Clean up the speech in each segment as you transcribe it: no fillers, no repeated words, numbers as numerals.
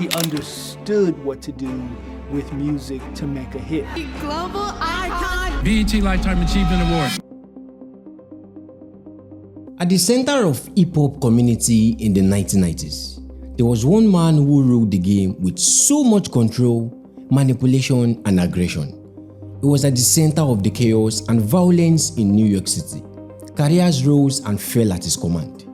He understood what to do with music to make a hit. Global icon. BET Lifetime Achievement Award. At the center of hip-hop community in the 1990s, there was one man who ruled the game with so much control, manipulation, and aggression. He was at the center of the chaos and violence in New York City. Careers rose and fell at his command,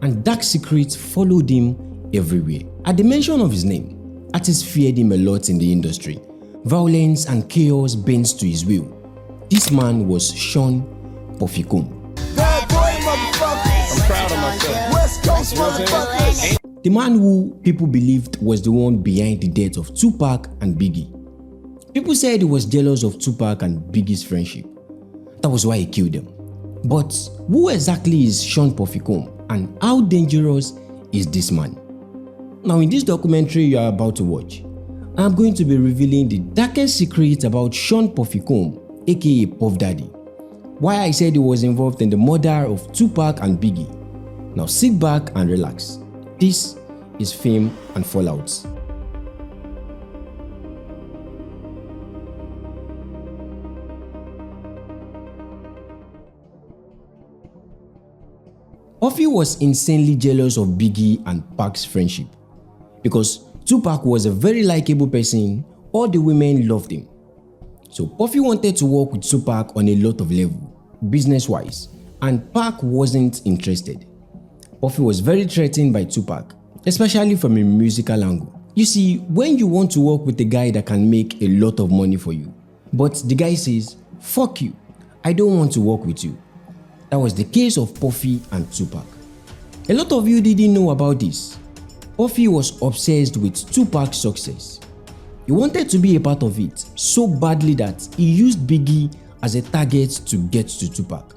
and dark secrets followed him everywhere. At the mention of his name, artists feared him a lot in the industry. Violence and chaos bent to his will. This man was Sean Puffy Combs. I'm proud of myself. West Coast motherfuckers. The man who people believed was the one behind the death of Tupac and Biggie. People said he was jealous of Tupac and Biggie's friendship. That was why he killed them. But who exactly is Sean Puffy Combs, and how dangerous is this man? Now, in this documentary you are about to watch, I am going to be revealing the darkest secret about Sean Puffy Combs, aka Puff Daddy. Why I said he was involved in the murder of Tupac and Biggie. Now sit back and relax. This is Fame and Fallouts. Puffy was insanely jealous of Biggie and Pac's friendship. Because Tupac was a very likable person, all the women loved him. So Puffy wanted to work with Tupac on a lot of levels, business-wise, and Pac wasn't interested. Puffy was very threatened by Tupac, especially from a musical angle. You see, when you want to work with a guy that can make a lot of money for you, but the guy says, "Fuck you, I don't want to work with you." That was the case of Puffy and Tupac. A lot of you didn't know about this. Puffy was obsessed with Tupac's success. He wanted to be a part of it so badly that he used Biggie as a target to get to Tupac.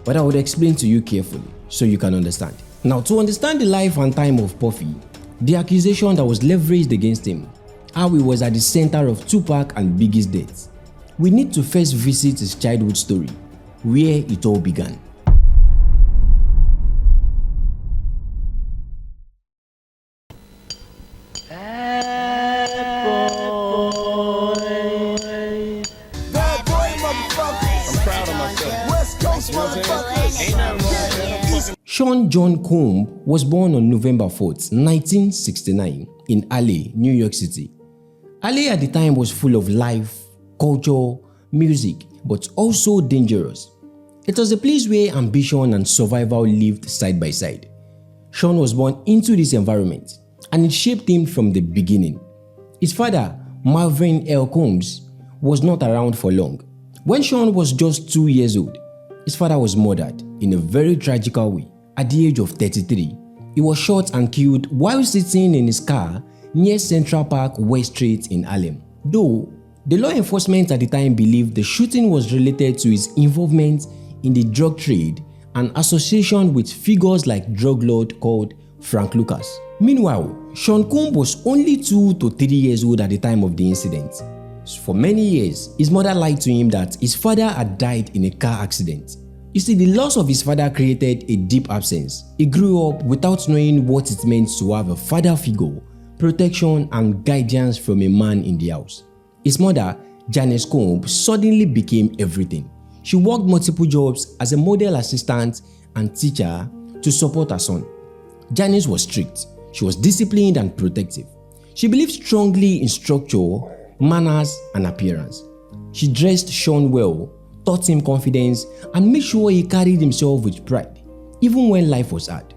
But I would explain to you carefully so you can understand. Now, to understand the life and time of Puffy, the accusation that was leveraged against him, how he was at the center of Tupac and Biggie's death, we need to first visit his childhood story, where it all began. Sean John Combs was born on November 4th, 1969 in Alley, New York City. Alley at the time was full of life, culture, music, but also dangerous. It was a place where ambition and survival lived side by side. Sean was born into this environment, and it shaped him from the beginning. His father, Marvin L. Combs, was not around for long. When Sean was just 2 years old, his father was murdered in a very tragical way. At the age of 33, he was shot and killed while sitting in his car near Central Park West Street in Harlem. Though the law enforcement at the time believed the shooting was related to his involvement in the drug trade and association with figures like drug lord called Frank Lucas. Meanwhile, Sean Combs was only 2 to 3 years old at the time of the incident. For many years, his mother lied to him that his father had died in a car accident. You see, the loss of his father created a deep absence. He grew up without knowing what it meant to have a father figure, protection and guidance from a man in the house. His mother, Janice Combs, suddenly became everything. She worked multiple jobs as a model assistant and teacher to support her son. Janice was strict. She was disciplined and protective. She believed strongly in structure, manners, and appearance. She dressed Sean well, taught him confidence, and made sure he carried himself with pride, even when life was hard.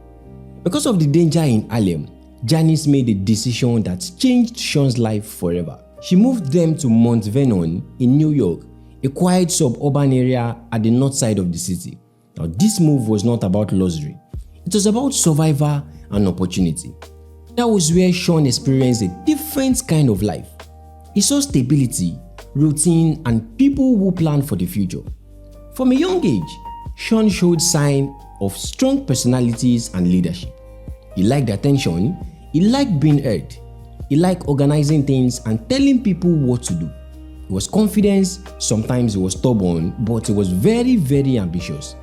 Because of the danger in Harlem, Janice made a decision that changed Sean's life forever. She moved them to Mount Vernon in New York, a quiet suburban area at the north side of the city. Now, this move was not about luxury. It was about survival and opportunity. That was where Sean experienced a different kind of life. He saw stability, routine, and people who planned for the future. From a young age, Sean showed signs of strong personalities and leadership. He liked attention, he liked being heard, he liked organizing things and telling people what to do. He was confident, sometimes he was stubborn, but he was very, very ambitious.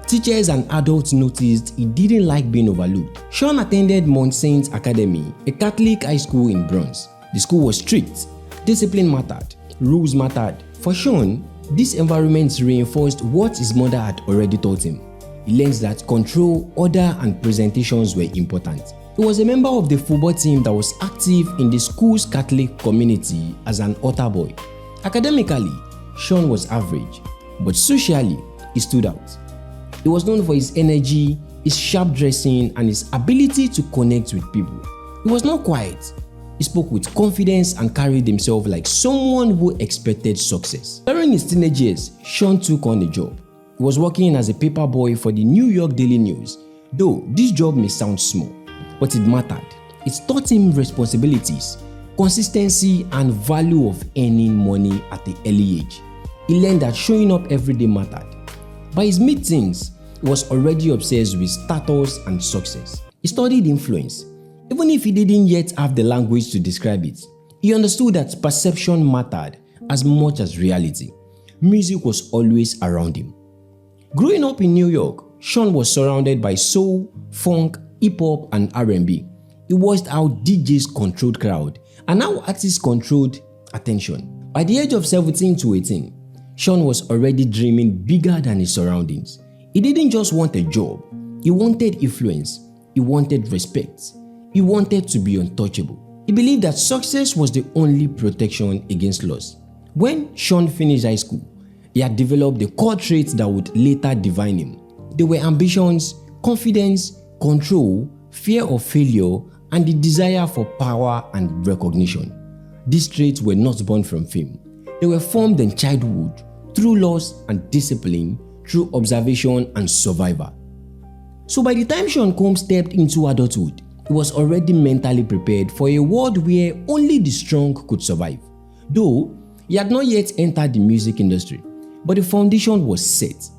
Teachers and adults noticed he didn't like being overlooked. Sean attended Mount Saint Academy, a Catholic high school in Bronx. The school was strict. Discipline mattered. Rules mattered. For Sean, this environment reinforced what his mother had already taught him. He learned that control, order, and presentations were important. He was a member of the football team that was active in the school's Catholic community as an altar boy. Academically, Sean was average, but socially, he stood out. He was known for his energy, his sharp dressing, and his ability to connect with people. He was not quiet. He spoke with confidence and carried himself like someone who expected success. During his teenage years, Sean took on a job. He was working as a paper boy for the New York Daily News. Though this job may sound small, but it mattered. It taught him responsibilities, consistency, and value of earning money at an early age. He learned that showing up every day mattered. By his mid-teens, he was already obsessed with status and success. He studied influence. Even if he didn't yet have the language to describe it, he understood that perception mattered as much as reality. Music was always around him. Growing up in New York, Sean was surrounded by soul, funk, hip-hop, and R&B. He watched how DJs controlled crowd and how artists controlled attention. By the age of 17 to 18, Sean was already dreaming bigger than his surroundings. He didn't just want a job. He wanted influence. He wanted respect. He wanted to be untouchable. He believed that success was the only protection against loss. When Sean finished high school, he had developed the core traits that would later define him. They were ambitions, confidence, control, fear of failure, and the desire for power and recognition. These traits were not born from fame. They were formed in childhood through loss and discipline, through observation and survival. So by the time Sean Combs stepped into adulthood, he was already mentally prepared for a world where only the strong could survive. Though he had not yet entered the music industry, but the foundation was set.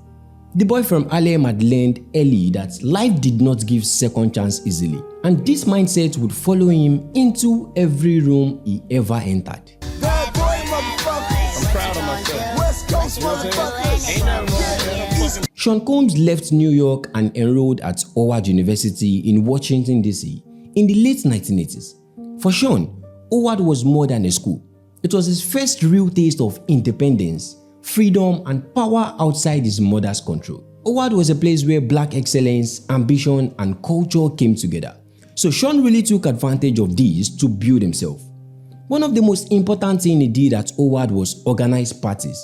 The boy from Harlem had learned early that life did not give second chance easily, and this mindset would follow him into every room he ever entered. Bad boy, motherfucker. I'm proud of myself. West Coast, motherfucker. Ain't nothing wrong with that. Sean Combs left New York and enrolled at Howard University in Washington, D.C. in the late 1980s. For Sean, Howard was more than a school. It was his first real taste of independence, freedom, and power outside his mother's control. Howard was a place where black excellence, ambition, and culture came together. So Sean really took advantage of these to build himself. One of the most important things he did at Howard was organize parties.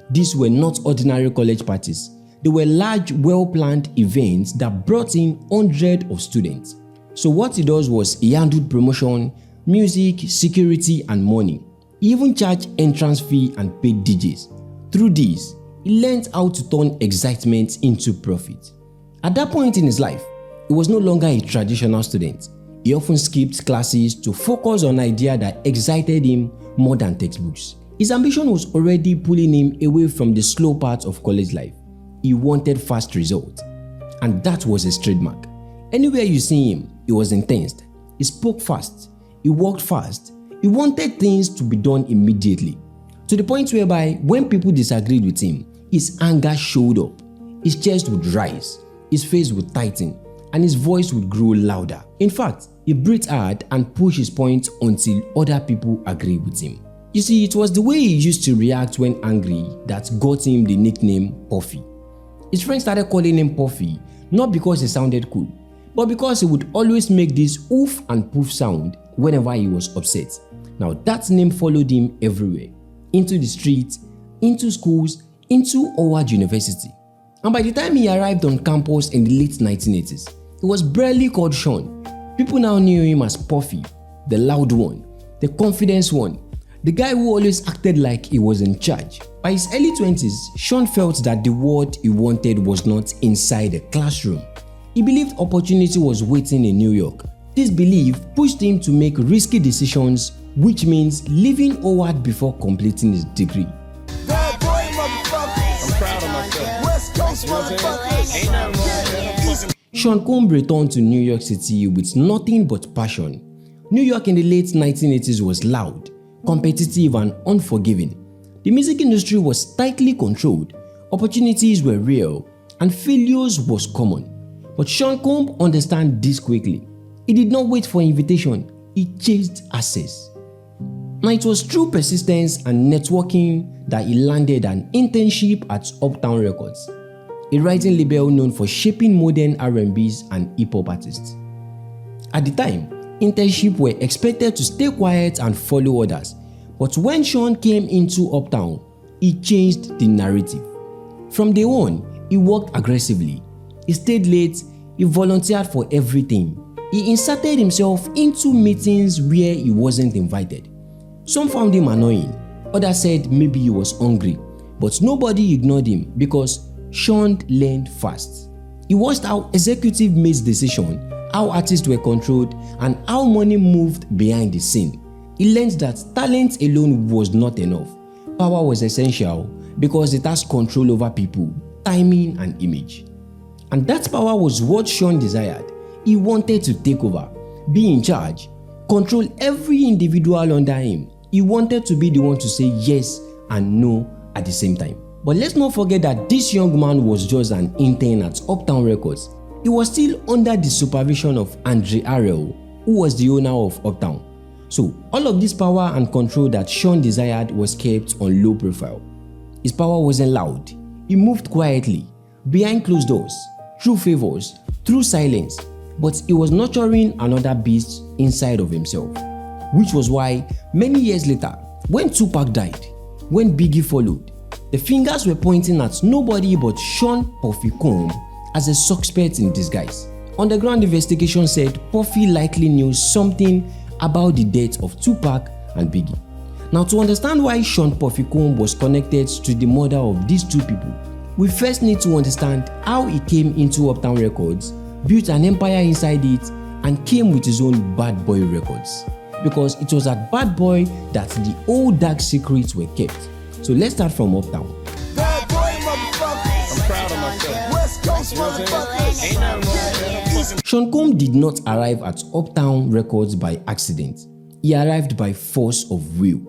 These were not ordinary college parties. They were large, well-planned events that brought in hundreds of students. So what he does was he handled promotion, music, security, and money. He even charged entrance fee and paid DJs. Through this, he learned how to turn excitement into profit. At that point in his life, he was no longer a traditional student. He often skipped classes to focus on ideas that excited him more than textbooks. His ambition was already pulling him away from the slow part of college life. He wanted fast results, and that was his trademark. Anywhere you see him, he was intense. He spoke fast. He worked fast. He wanted things to be done immediately, to the point whereby when people disagreed with him, his anger showed up. His chest would rise, his face would tighten, and his voice would grow louder. In fact, he breathed hard and pushed his point until other people agreed with him. You see, it was the way he used to react when angry that got him the nickname Puffy. His friends started calling him Puffy not because he sounded cool, but because he would always make this oof and poof sound whenever he was upset. Now that name followed him everywhere, into the streets, into schools, into Howard University. And by the time he arrived on campus in the late 1980s, he was barely called Sean. People now knew him as Puffy, the loud one, the confident one, the guy who always acted like he was in charge. By his early 20s, Sean felt that the world he wanted was not inside a classroom. He believed opportunity was waiting in New York. This belief pushed him to make risky decisions, which means leaving Howard before completing his degree. Bad boy, motherfucker. I'm proud of myself. West Coast, motherfucker. Ain't nothing wrong with that. Sean Combs returned to New York City with nothing but passion. New York in the late 1980s was loud, competitive, and unforgiving. The music industry was tightly controlled, opportunities were real, and failures was common. But Sean Combs understood this quickly. He did not wait for invitation, he chased access. Now it was through persistence and networking that he landed an internship at Uptown Records, a writing label known for shaping modern R&Bs and hip-hop artists. At the time, internships were expected to stay quiet and follow orders, but when Sean came into Uptown, he changed the narrative. From day one, he worked aggressively, he stayed late, he volunteered for everything. He inserted himself into meetings where he wasn't invited. Some found him annoying, others said maybe he was hungry, but nobody ignored him because Sean learned fast. He watched how executive made decisions, how artists were controlled, and how money moved behind the scene. He learned that talent alone was not enough. Power was essential because it has control over people, timing, and image. And that power was what Sean desired. He wanted to take over, be in charge, control every individual under him. He wanted to be the one to say yes and no at the same time. But let's not forget that this young man was just an intern at Uptown Records. He was still under the supervision of Andre Harrell, who was the owner of Uptown. So all of this power and control that Sean desired was kept on low profile. His power wasn't loud. He moved quietly, behind closed doors, through favors, through silence. But he was nurturing another beast inside of himself. Which was why many years later, when Tupac died, when B.I.G followed, the fingers were pointing at nobody but Sean Puffy Combs as a suspect in disguise. Underground investigation said Puffy likely knew something about the death of Tupac and B.I.G. Now, to understand why Sean Puffy Combs was connected to the murder of these two people, we first need to understand how he came into Uptown Records, built an empire inside it, and came with his own Bad Boy Records. Because it was at Bad Boy that the old dark secrets were kept. So let's start from Uptown. Bad boy, motherfucker. I'm proud of myself. West Coast, motherfucker. Ain't nothing wrong with that. Sean Combs did not arrive at Uptown Records by accident. He arrived by force of will.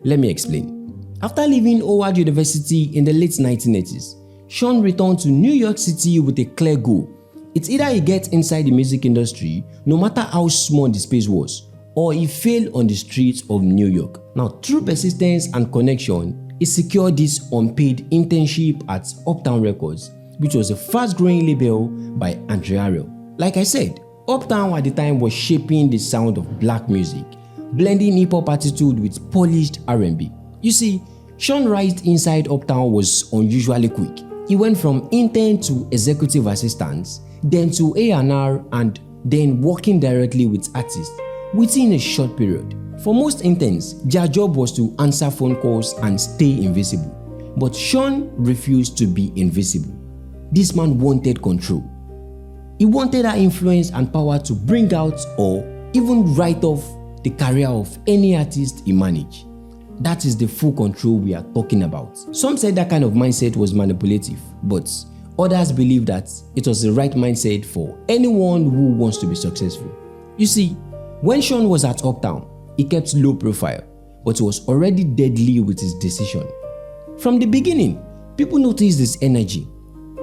Let me explain. After leaving Howard University in the late 1980s, Sean returned to New York City with a clear goal. It's either he gets inside the music industry, no matter how small the space was, or he failed on the streets of New York. Now, through persistence and connection, he secured this unpaid internship at Uptown Records, which was a fast-growing label by Andre Harrell. Like I said, Uptown at the time was shaping the sound of black music, blending hip-hop attitude with polished R&B. You see, Sean's rise inside Uptown was unusually quick. He went from intern to executive assistant, then to A&R, and then working directly with artists within a short period. For most interns, their job was to answer phone calls and stay invisible. But Sean refused to be invisible. This man wanted control. He wanted that influence and power to bring out or even write off the career of any artist he managed. That is the full control we are talking about. Some said that kind of mindset was manipulative, but others believe that it was the right mindset for anyone who wants to be successful. You see, when Sean was at Uptown, he kept low profile, but he was already deadly with his decision. From the beginning, people noticed his energy.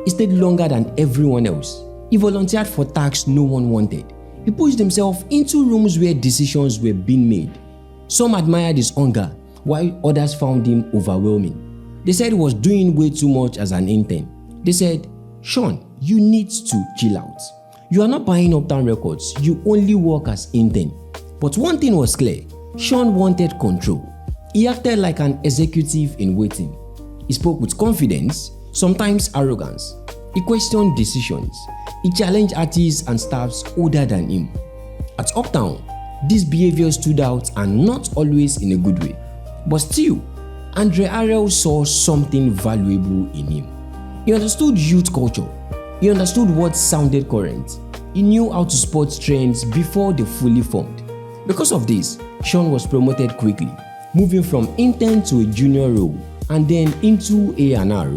He stayed longer than everyone else. He volunteered for tasks no one wanted. He pushed himself into rooms where decisions were being made. Some admired his hunger, while others found him overwhelming. They said he was doing way too much as an intern. They said, "Sean, you need to chill out. You are not buying Uptown Records, you only work as intern." But one thing was clear, Sean wanted control. He acted like an executive in waiting. He spoke with confidence, sometimes arrogance. He questioned decisions. He challenged artists and staffs older than him. At Uptown, this behavior stood out and not always in a good way. But still, Andre Harrell saw something valuable in him. He understood youth culture. He understood what sounded current. He knew how to spot trends before they fully formed. Because of this, Sean was promoted quickly, moving from intern to a junior role and then into A&R,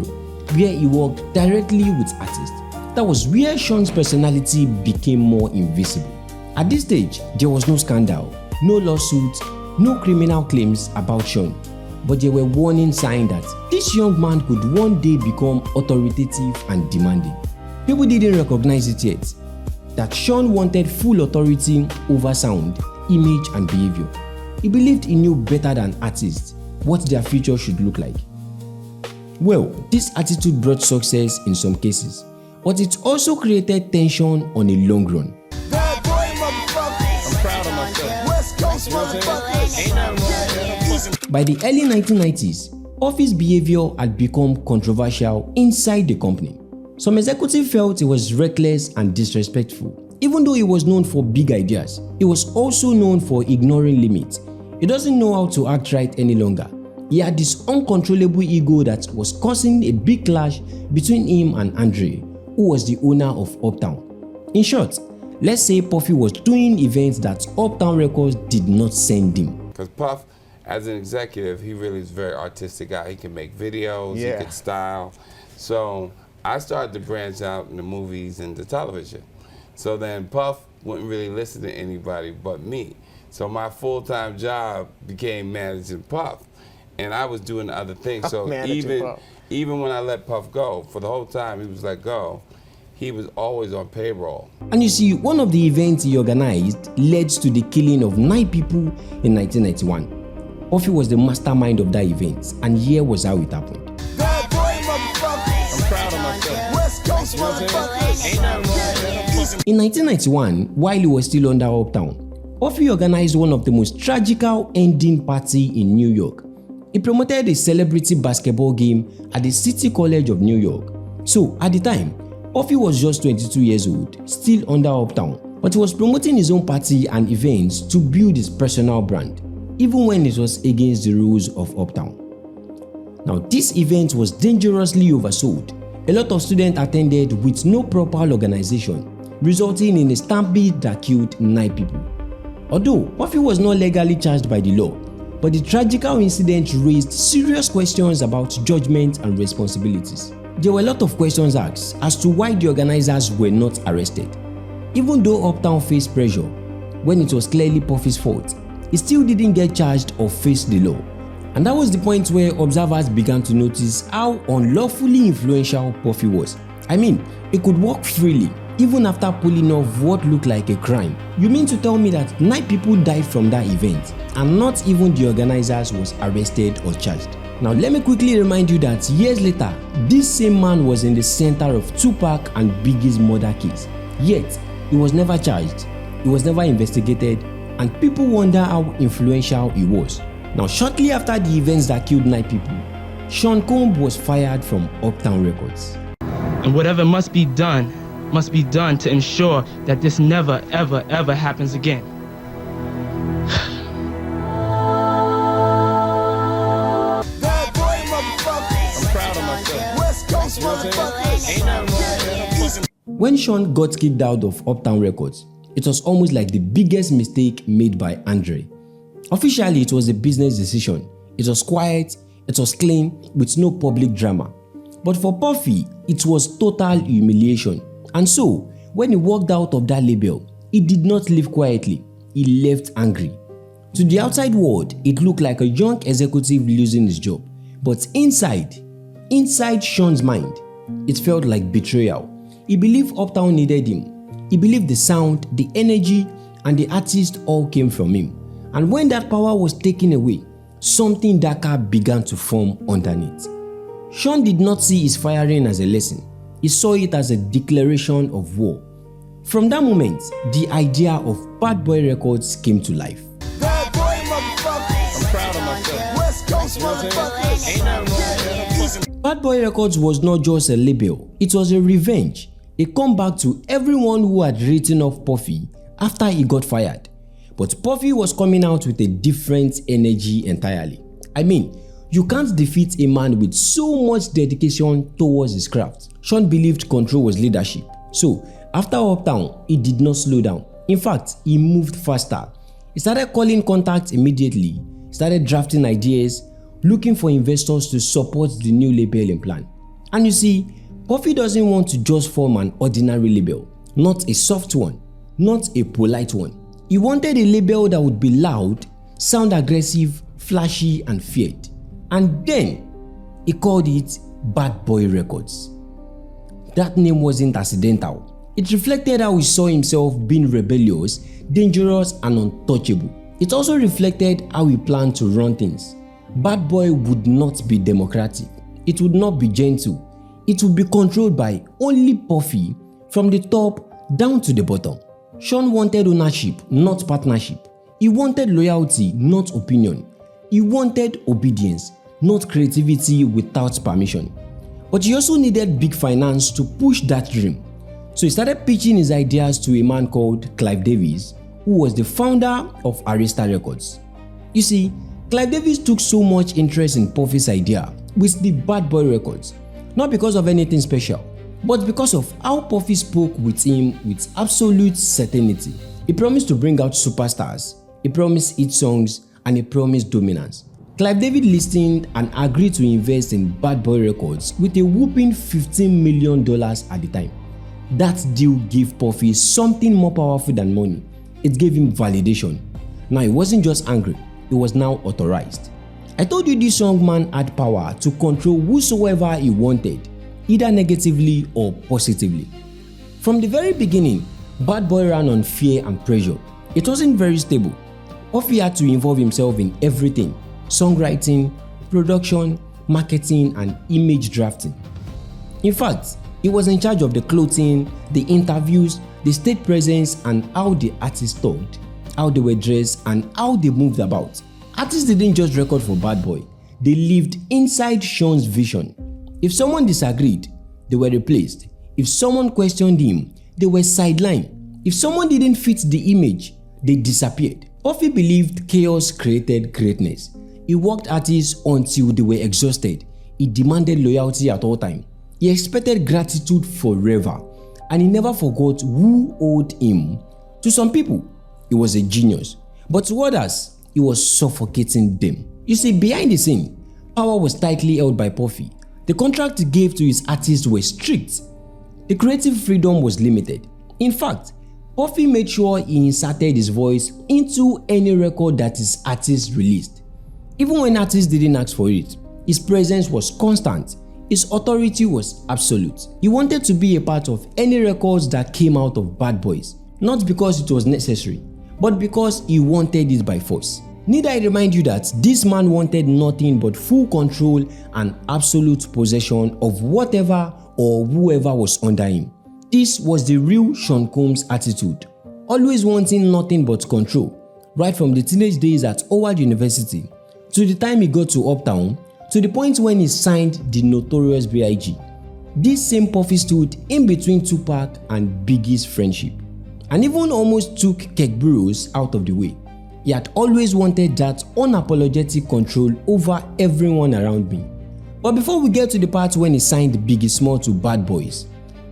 where he worked directly with artists. That was where Sean's personality became more invisible. At this stage, there was no scandal, no lawsuits, no criminal claims about Sean. but there were warning signs that this young man could one day become authoritative and demanding. People didn't recognize it yet, that Sean wanted full authority over sound, image and behavior. He believed he knew better than artists what their future should look like. Well, this attitude brought success in some cases, but it also created tension on a long run. Bad boy, motherfucker. I'm proud of myself. West Coast, motherfucker. Ain't nothing wrong with that. By the early 1990s, Puffy's behavior had become controversial inside the company. Some executives felt he was reckless and disrespectful. Even though he was known for big ideas, he was also known for ignoring limits. He doesn't know how to act right any longer. He had this uncontrollable ego that was causing a big clash between him and Andre, who was the owner of Uptown. In short, let's say Puffy was doing events that Uptown Records did not send him. Because Puff, as an executive, he really is a very artistic guy. He can make videos, he can style. So I started to branch out in the movies and the television. So then Puff wouldn't really listen to anybody but me. So my full-time job became managing Puff. And I was doing other things. So even when I let Puff go, for the whole time he was let go, he was always on payroll. And you see, one of the events he organized led to the killing of 9 people in 1991. Puffy was the mastermind of that event, and here was how it happened. Bad boy, motherfucker. I'm proud of myself. West Coast, motherfucker. Ain't nothing wrong with that. In 1991, while he was still under Uptown, Puffy organized one of the most tragical ending party in New York. He promoted a celebrity basketball game at the City College of New York. So at the time, Puffy was just 22 years old, still under Uptown, but he was promoting his own party and events to build his personal brand, even when it was against the rules of Uptown. Now, this event was dangerously oversold. A lot of students attended with no proper organization, resulting in a stampede that killed 9 people. Although Puffy was not legally charged by the law, but the tragical incident raised serious questions about judgment and responsibilities. There were a lot of questions asked as to why the organizers were not arrested. Even though Uptown faced pressure, when it was clearly Puffy's fault, he still didn't get charged or face the law. And that was the point where observers began to notice how unlawfully influential Puffy was. I mean, he could walk freely, even after pulling off what looked like a crime. You mean to tell me that 9 people died from that event, and not even the organizers was arrested or charged? Now let me quickly remind you that years later, this same man was in the center of Tupac and Biggie's murder case. Yet, he was never charged, he was never investigated, and people wonder how influential he was. Now shortly after the events that killed 9 people, Sean Combs was fired from Uptown Records. And whatever must be done to ensure that this never, ever, ever happens again. Bad boy, motherfucker. I'm proud of myself. West Coast, motherfucker. Ain't nothing wrong with that. When Sean got kicked out of Uptown Records, it was almost like the biggest mistake made by Andre. Officially, it was a business decision. It was quiet, it was clean, with no public drama. But for Puffy, it was total humiliation. And so, when he walked out of that label, he did not leave quietly, he left angry. To the outside world, it looked like a young executive losing his job. But inside Sean's mind, it felt like betrayal. He believed Uptown needed him. He believed the sound, the energy, and the artist all came from him. And when that power was taken away, something darker began to form underneath. Sean did not see his firing as a lesson. He saw it as a declaration of war. From that moment, the idea of Bad Boy Records came to life. Bad boy, motherfucker. I'm proud of myself. West Coast, motherfucker. Ain't nothing wrong with that. Bad Boy Records was not just a label, it was a revenge. A comeback to everyone who had written off Puffy after he got fired. But Puffy was coming out with a different energy entirely. I mean, you can't defeat a man with so much dedication towards his craft. Sean believed control was leadership. So, after Uptown, he did not slow down. In fact, he moved faster. He started calling contacts immediately, started drafting ideas, looking for investors to support the new labeling plan. And you see, Puffy doesn't want to just form an ordinary label, not a soft one, not a polite one. He wanted a label that would be loud, sound aggressive, flashy, and feared. and then he called it Bad Boy Records. That name wasn't accidental. It reflected how he saw himself being rebellious, dangerous, and untouchable. It also reflected how he planned to run things. Bad Boy would not be democratic. It would not be gentle. It would be controlled by only Puffy from the top down to the bottom. Sean wanted ownership, not partnership. He wanted loyalty, not opinion. He wanted obedience, not creativity without permission. But he also needed big finance to push that dream. So he started pitching his ideas to a man called Clive Davis, who was the founder of Arista Records. You see, Clive Davis took so much interest in Puffy's idea with the Bad Boy Records, not because of anything special, but because of how Puffy spoke with him with absolute certainty. He promised to bring out superstars, he promised hit songs, and he promised dominance. Clive David listened and agreed to invest in Bad Boy Records with a whopping $15 million at the time. That deal gave Puffy something more powerful than money. It gave him validation. Now he wasn't just angry, he was now authorized. I told you this young man had power to control whosoever he wanted, either negatively or positively. From the very beginning, Bad Boy ran on fear and pressure. It wasn't very stable. Puffy had to involve himself in everything: songwriting, production, marketing, and image drafting. In fact, he was in charge of the clothing, the interviews, the stage presence, and how the artists talked, how they were dressed, and how they moved about. Artists didn't just record for Bad Boy, they lived inside Sean's vision. If someone disagreed, they were replaced. If someone questioned him, they were sidelined. If someone didn't fit the image, they disappeared. Puffy believed chaos created greatness. He worked artists until they were exhausted. He demanded loyalty at all times. He expected gratitude forever, and he never forgot who owed him. To some people, he was a genius, but to others, he was suffocating them. You see, behind the scene, power was tightly held by Puffy. The contract he gave to his artists were strict. The creative freedom was limited. In fact, Puffy made sure he inserted his voice into any record that his artists released. Even when artists didn't ask for it, his presence was constant. His authority was absolute. He wanted to be a part of any records that came out of Bad Boys, not because it was necessary, but because he wanted it by force. Need I remind you that this man wanted nothing but full control and absolute possession of whatever or whoever was under him. This was the real Sean Combs attitude, always wanting nothing but control, right from the teenage days at Howard University to the time he got to Uptown, to the point when he signed the Notorious B.I.G. This same Puffy stood in between Tupac and Biggie's friendship, and even almost took Kirk Burrowes out of the way. He had always wanted that unapologetic control over everyone around me. But before we get to the part when he signed Biggie Small to Bad Boys,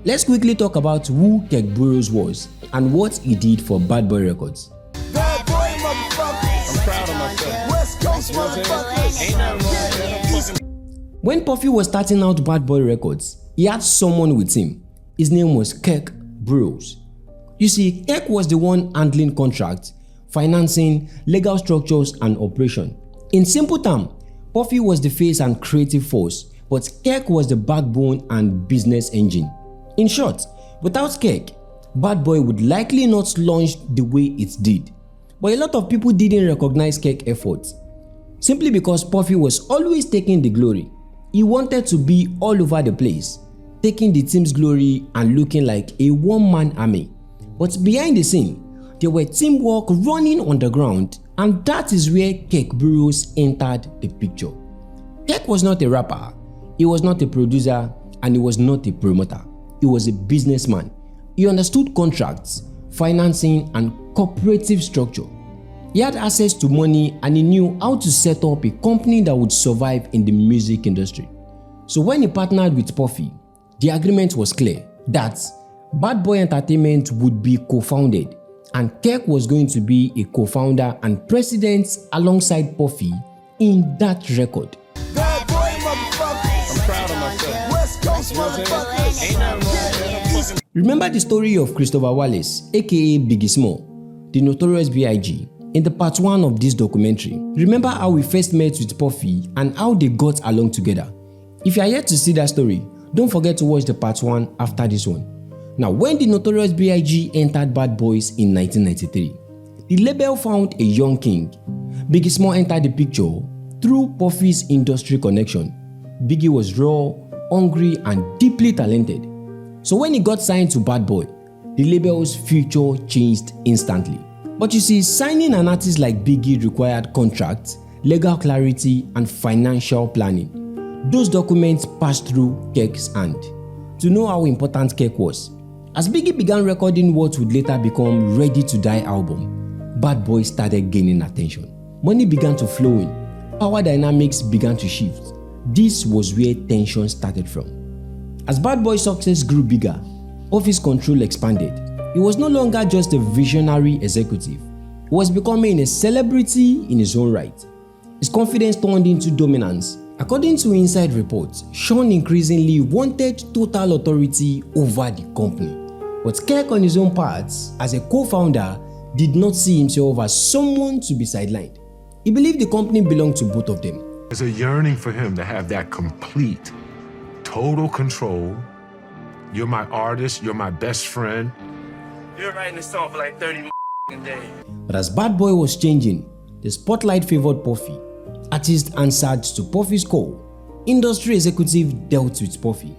let's quickly talk about who Kirk Burrowes was and what he did for Bad Boy Records. Bad boy, motherfucker. I'm proud of myself. West Coast, motherfucker. Ain't nothing wrong with that. When Puffy was starting out Bad Boy Records, he had someone with him. His name was Kirk Burrowes. You see, Kirk was the one handling contracts, financing, legal structures, and operation. In simple terms, Puffy was the face and creative force, but Kirk was the backbone and business engine. In short, without Kirk, Bad Boy would likely not launch the way it did. But a lot of people didn't recognize Kirk's efforts, simply because Puffy was always taking the glory. He wanted to be all over the place, taking the team's glory and looking like a one-man army. But behind the scene, there were teamwork running on the ground, and that is where Kirk Burrowes entered the picture. Kirk was not a rapper, he was not a producer, and he was not a promoter. He was a businessman. He understood contracts, financing, and cooperative structure. He had access to money and he knew how to set up a company that would survive in the music industry. So when he partnered with Puffy, the agreement was clear that Bad Boy Entertainment would be co-founded, and Kirk was going to be a co-founder and president alongside Puffy in that record. Bad boy, motherfucker. I'm proud of myself. West Coast, motherfucker. Ain't nothing wrong with that. Remember the story of Christopher Wallace, aka Biggie Small, the Notorious B.I.G., in the part 1 of this documentary. Remember how we first met with Puffy and how they got along together? If you are yet to see that story, don't forget to watch the part 1 after this one. Now, when the Notorious B.I.G entered Bad Boys in 1993, the label found a young king. Biggie Small entered the picture through Puffy's industry connection. Biggie was raw, hungry, and deeply talented. So when he got signed to Bad Boy, the label's future changed instantly. But you see, signing an artist like Biggie required contracts, legal clarity, and financial planning. Those documents passed through Kirk's hand. To know how important Kirk was, as Biggie began recording what would later become Ready to Die album, Bad Boy started gaining attention. Money began to flow in. Power dynamics began to shift. This was where tension started from. As Bad Boy's success grew bigger, Puffy's control expanded. He was no longer just a visionary executive. He was becoming a celebrity in his own right. His confidence turned into dominance. According to inside reports, Sean increasingly wanted total authority over the company. But Kirk, on his own part, as a co-founder, did not see himself as someone to be sidelined. He believed the company belonged to both of them. There's a yearning for him to have that complete, total control. You're my artist, you're my best friend. You're writing this song for like 30 days. But as Bad Boy was changing, the spotlight favored Puffy. Artists answered to Puffy's call. Industry executive dealt with Puffy.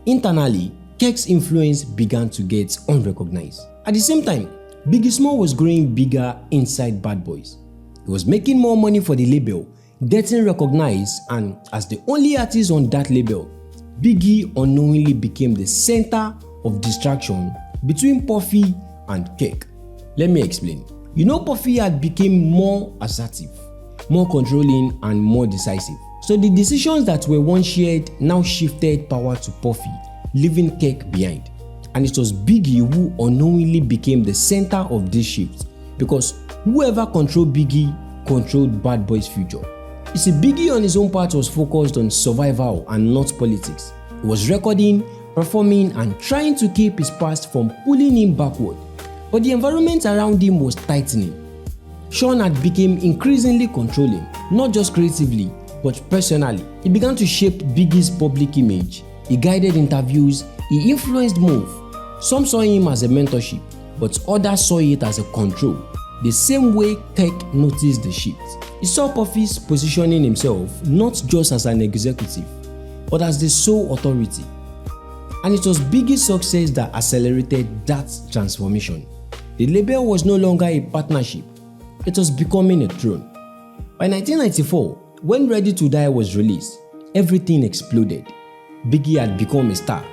Internally, Kirk's influence began to get unrecognized. At the same time, Biggie Small was growing bigger inside Bad Boys. He was making more money for the label, getting recognized, and as the only artist on that label, Biggie unknowingly became the center of distraction between Puffy and Kirk. Let me explain. You know, Puffy had become more assertive, more controlling, and more decisive. So the decisions that were once shared now shifted power to Puffy, leaving Kirk behind. And it was Biggie who unknowingly became the center of this shift, because whoever controlled Biggie controlled Bad Boy's future. You see, Biggie on his own part was focused on survival and not politics. He was recording, performing, and trying to keep his past from pulling him backward. But the environment around him was tightening. Sean had become increasingly controlling, not just creatively, but personally. He began to shape Biggie's public image. He guided interviews, he influenced moves. Some saw him as a mentorship, but others saw it as a control. The same way Kirk noticed the shift. He saw Puffy's positioning himself not just as an executive, but as the sole authority. And it was Biggie's success that accelerated that transformation. The label was no longer a partnership, it was becoming a throne. By 1994, when Ready to Die was released, everything exploded. Biggie had become a star,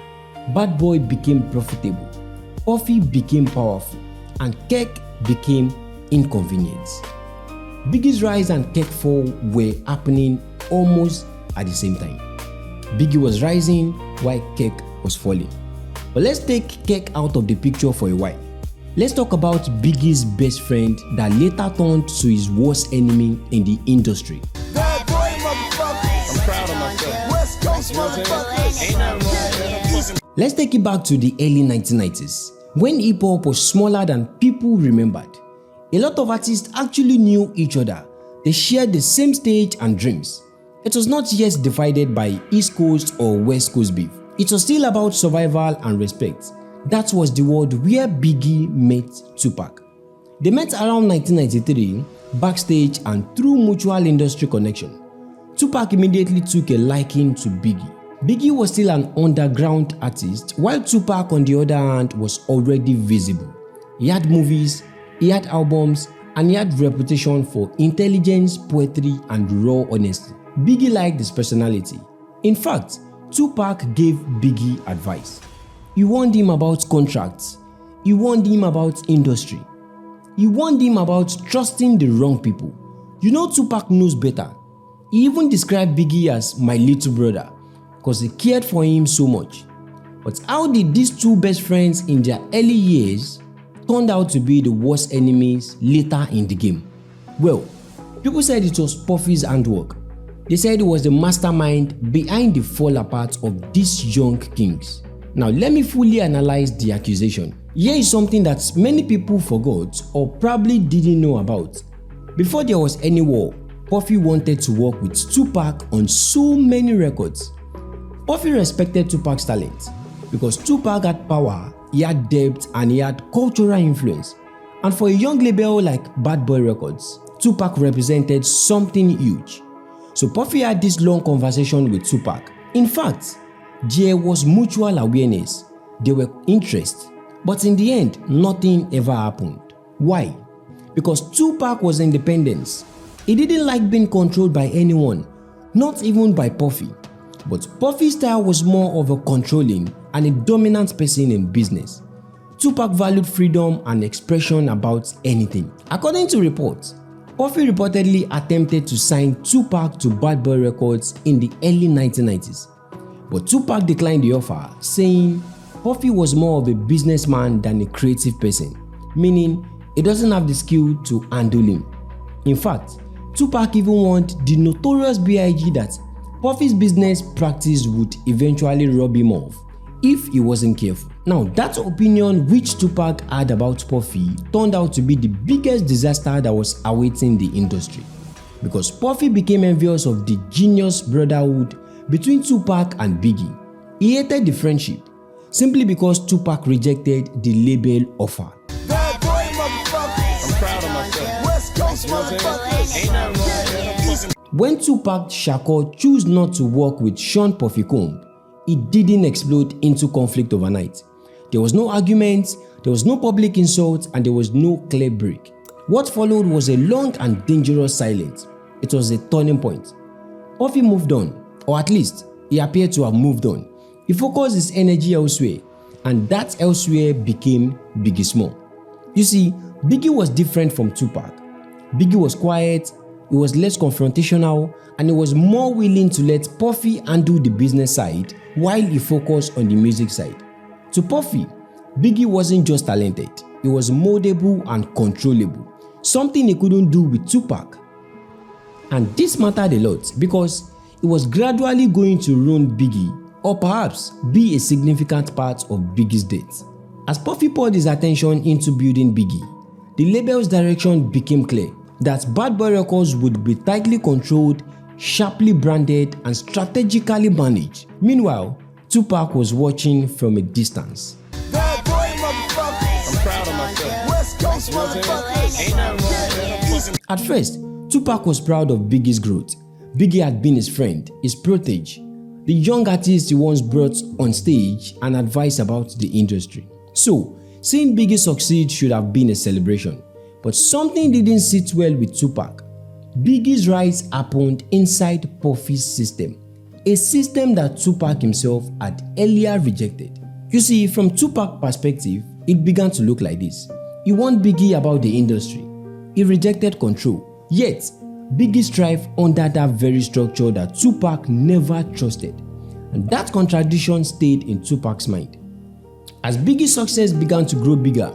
Bad Boy became profitable, Puffy became powerful, and Kirk became inconvenient. Biggie's rise and Kirk fall were happening almost at the same time. Biggie was rising while Kirk was falling. But let's take Kirk out of the picture for a while. Let's talk about Biggie's best friend that later turned to his worst enemy in the industry. Bad boy, motherfucker. I'm proud of myself. West Coast, motherfucker. Ain't nothing wrong with that. Let's take it back to the early 1990s, when hip-hop was smaller than people remembered. A lot of artists actually knew each other. They shared the same stage and dreams. It was not yet divided by East Coast or West Coast beef. It was still about survival and respect. That was the world where Biggie met Tupac. They met around 1993, backstage and through mutual industry connection. Tupac immediately took a liking to Biggie. Biggie was still an underground artist, while Tupac, on the other hand, was already visible. He had movies, he had albums, and he had reputation for intelligence, poetry, and raw honesty. Biggie liked his personality. In fact, Tupac gave Biggie advice. He warned him about contracts. He warned him about industry. He warned him about trusting the wrong people. You know, Tupac knows better. He even described Biggie as my little brother because he cared for him so much. But how did these two best friends in their early years turn out to be the worst enemies later in the game? Well, people said it was Puffy's handwork. They said he was the mastermind behind the fall apart of these young kings. Now let me fully analyze the accusation. Here is something that many people forgot or probably didn't know about. Before there was any war, Puffy wanted to work with Tupac on so many records. Puffy respected Tupac's talent because Tupac had power, he had depth, and he had cultural influence. And for a young label like Bad Boy Records, Tupac represented something huge. So Puffy had this long conversation with Tupac. In fact, there was mutual awareness, there were interests, but in the end, nothing ever happened. Why? Because Tupac was independent. He didn't like being controlled by anyone, not even by Puffy. But Puffy's style was more of a controlling and a dominant person in business. Tupac valued freedom and expression about anything. According to reports, Puffy reportedly attempted to sign Tupac to Bad Boy Records in the early 1990s. But Tupac declined the offer, saying Puffy was more of a businessman than a creative person, meaning he doesn't have the skill to handle him. In fact, Tupac even warned the Notorious B.I.G that Puffy's business practice would eventually rub him off if he wasn't careful. Now, that opinion which Tupac had about Puffy turned out to be the biggest disaster that was awaiting the industry, because Puffy became envious of the genius brotherhood between Tupac and Biggie. He hated the friendship simply because Tupac rejected the label offer. Bad boy, motherfucker. I'm proud of myself. West Coast, motherfucker. Ain't nothing wrong with it. When Tupac Shakur chose not to work with Sean Puffy Combs, it didn't explode into conflict overnight. There was no argument, there was no public insult, and there was no clear break. What followed was a long and dangerous silence. It was a turning point. Puffy moved on, or at least he appeared to have moved on. He focused his energy elsewhere, and that elsewhere became Biggie Small. You see, Biggie was different from Tupac. Biggie was quiet, he was less confrontational, and he was more willing to let Puffy handle the business side while he focused on the music side. To Puffy, Biggie wasn't just talented, he was moldable and controllable, something he couldn't do with Tupac. And this mattered a lot because it was gradually going to ruin Biggie, or perhaps be a significant part of Biggie's death. As Puffy poured his attention into building Biggie, the label's direction became clear that Bad Boy Records would be tightly controlled, sharply branded, and strategically managed. Meanwhile, Tupac was watching from a distance. Bad boy, motherfucker. I'm proud of myself. West Coast, motherfucker. Ain't nothing wrong with it. At first, Tupac was proud of Biggie's growth. Biggie had been his friend, his protege, the young artist he once brought on stage and advised about the industry. So, seeing Biggie succeed should have been a celebration. But something didn't sit well with Tupac. Biggie's rise happened inside Puffy's system, a system that Tupac himself had earlier rejected. You see, from Tupac's perspective, it began to look like this. He warned Biggie about the industry. He rejected control. Yet, Biggie thrived under that very structure that Tupac never trusted. And that contradiction stayed in Tupac's mind. As Biggie's success began to grow bigger,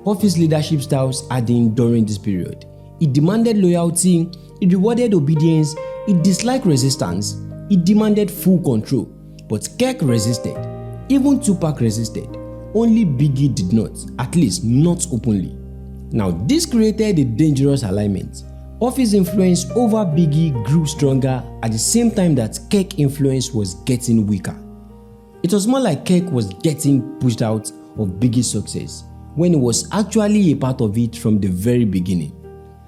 Puffy's leadership styles hardened during this period. He demanded loyalty, he rewarded obedience, he disliked resistance, he demanded full control. But Kirk resisted. Even Tupac resisted. Only Biggie did not, at least not openly. Now this created a dangerous alignment. Puffy's influence over Biggie grew stronger at the same time that Kirk's influence was getting weaker. It was more like Kirk was getting pushed out of Biggie's success when he was actually a part of it from the very beginning.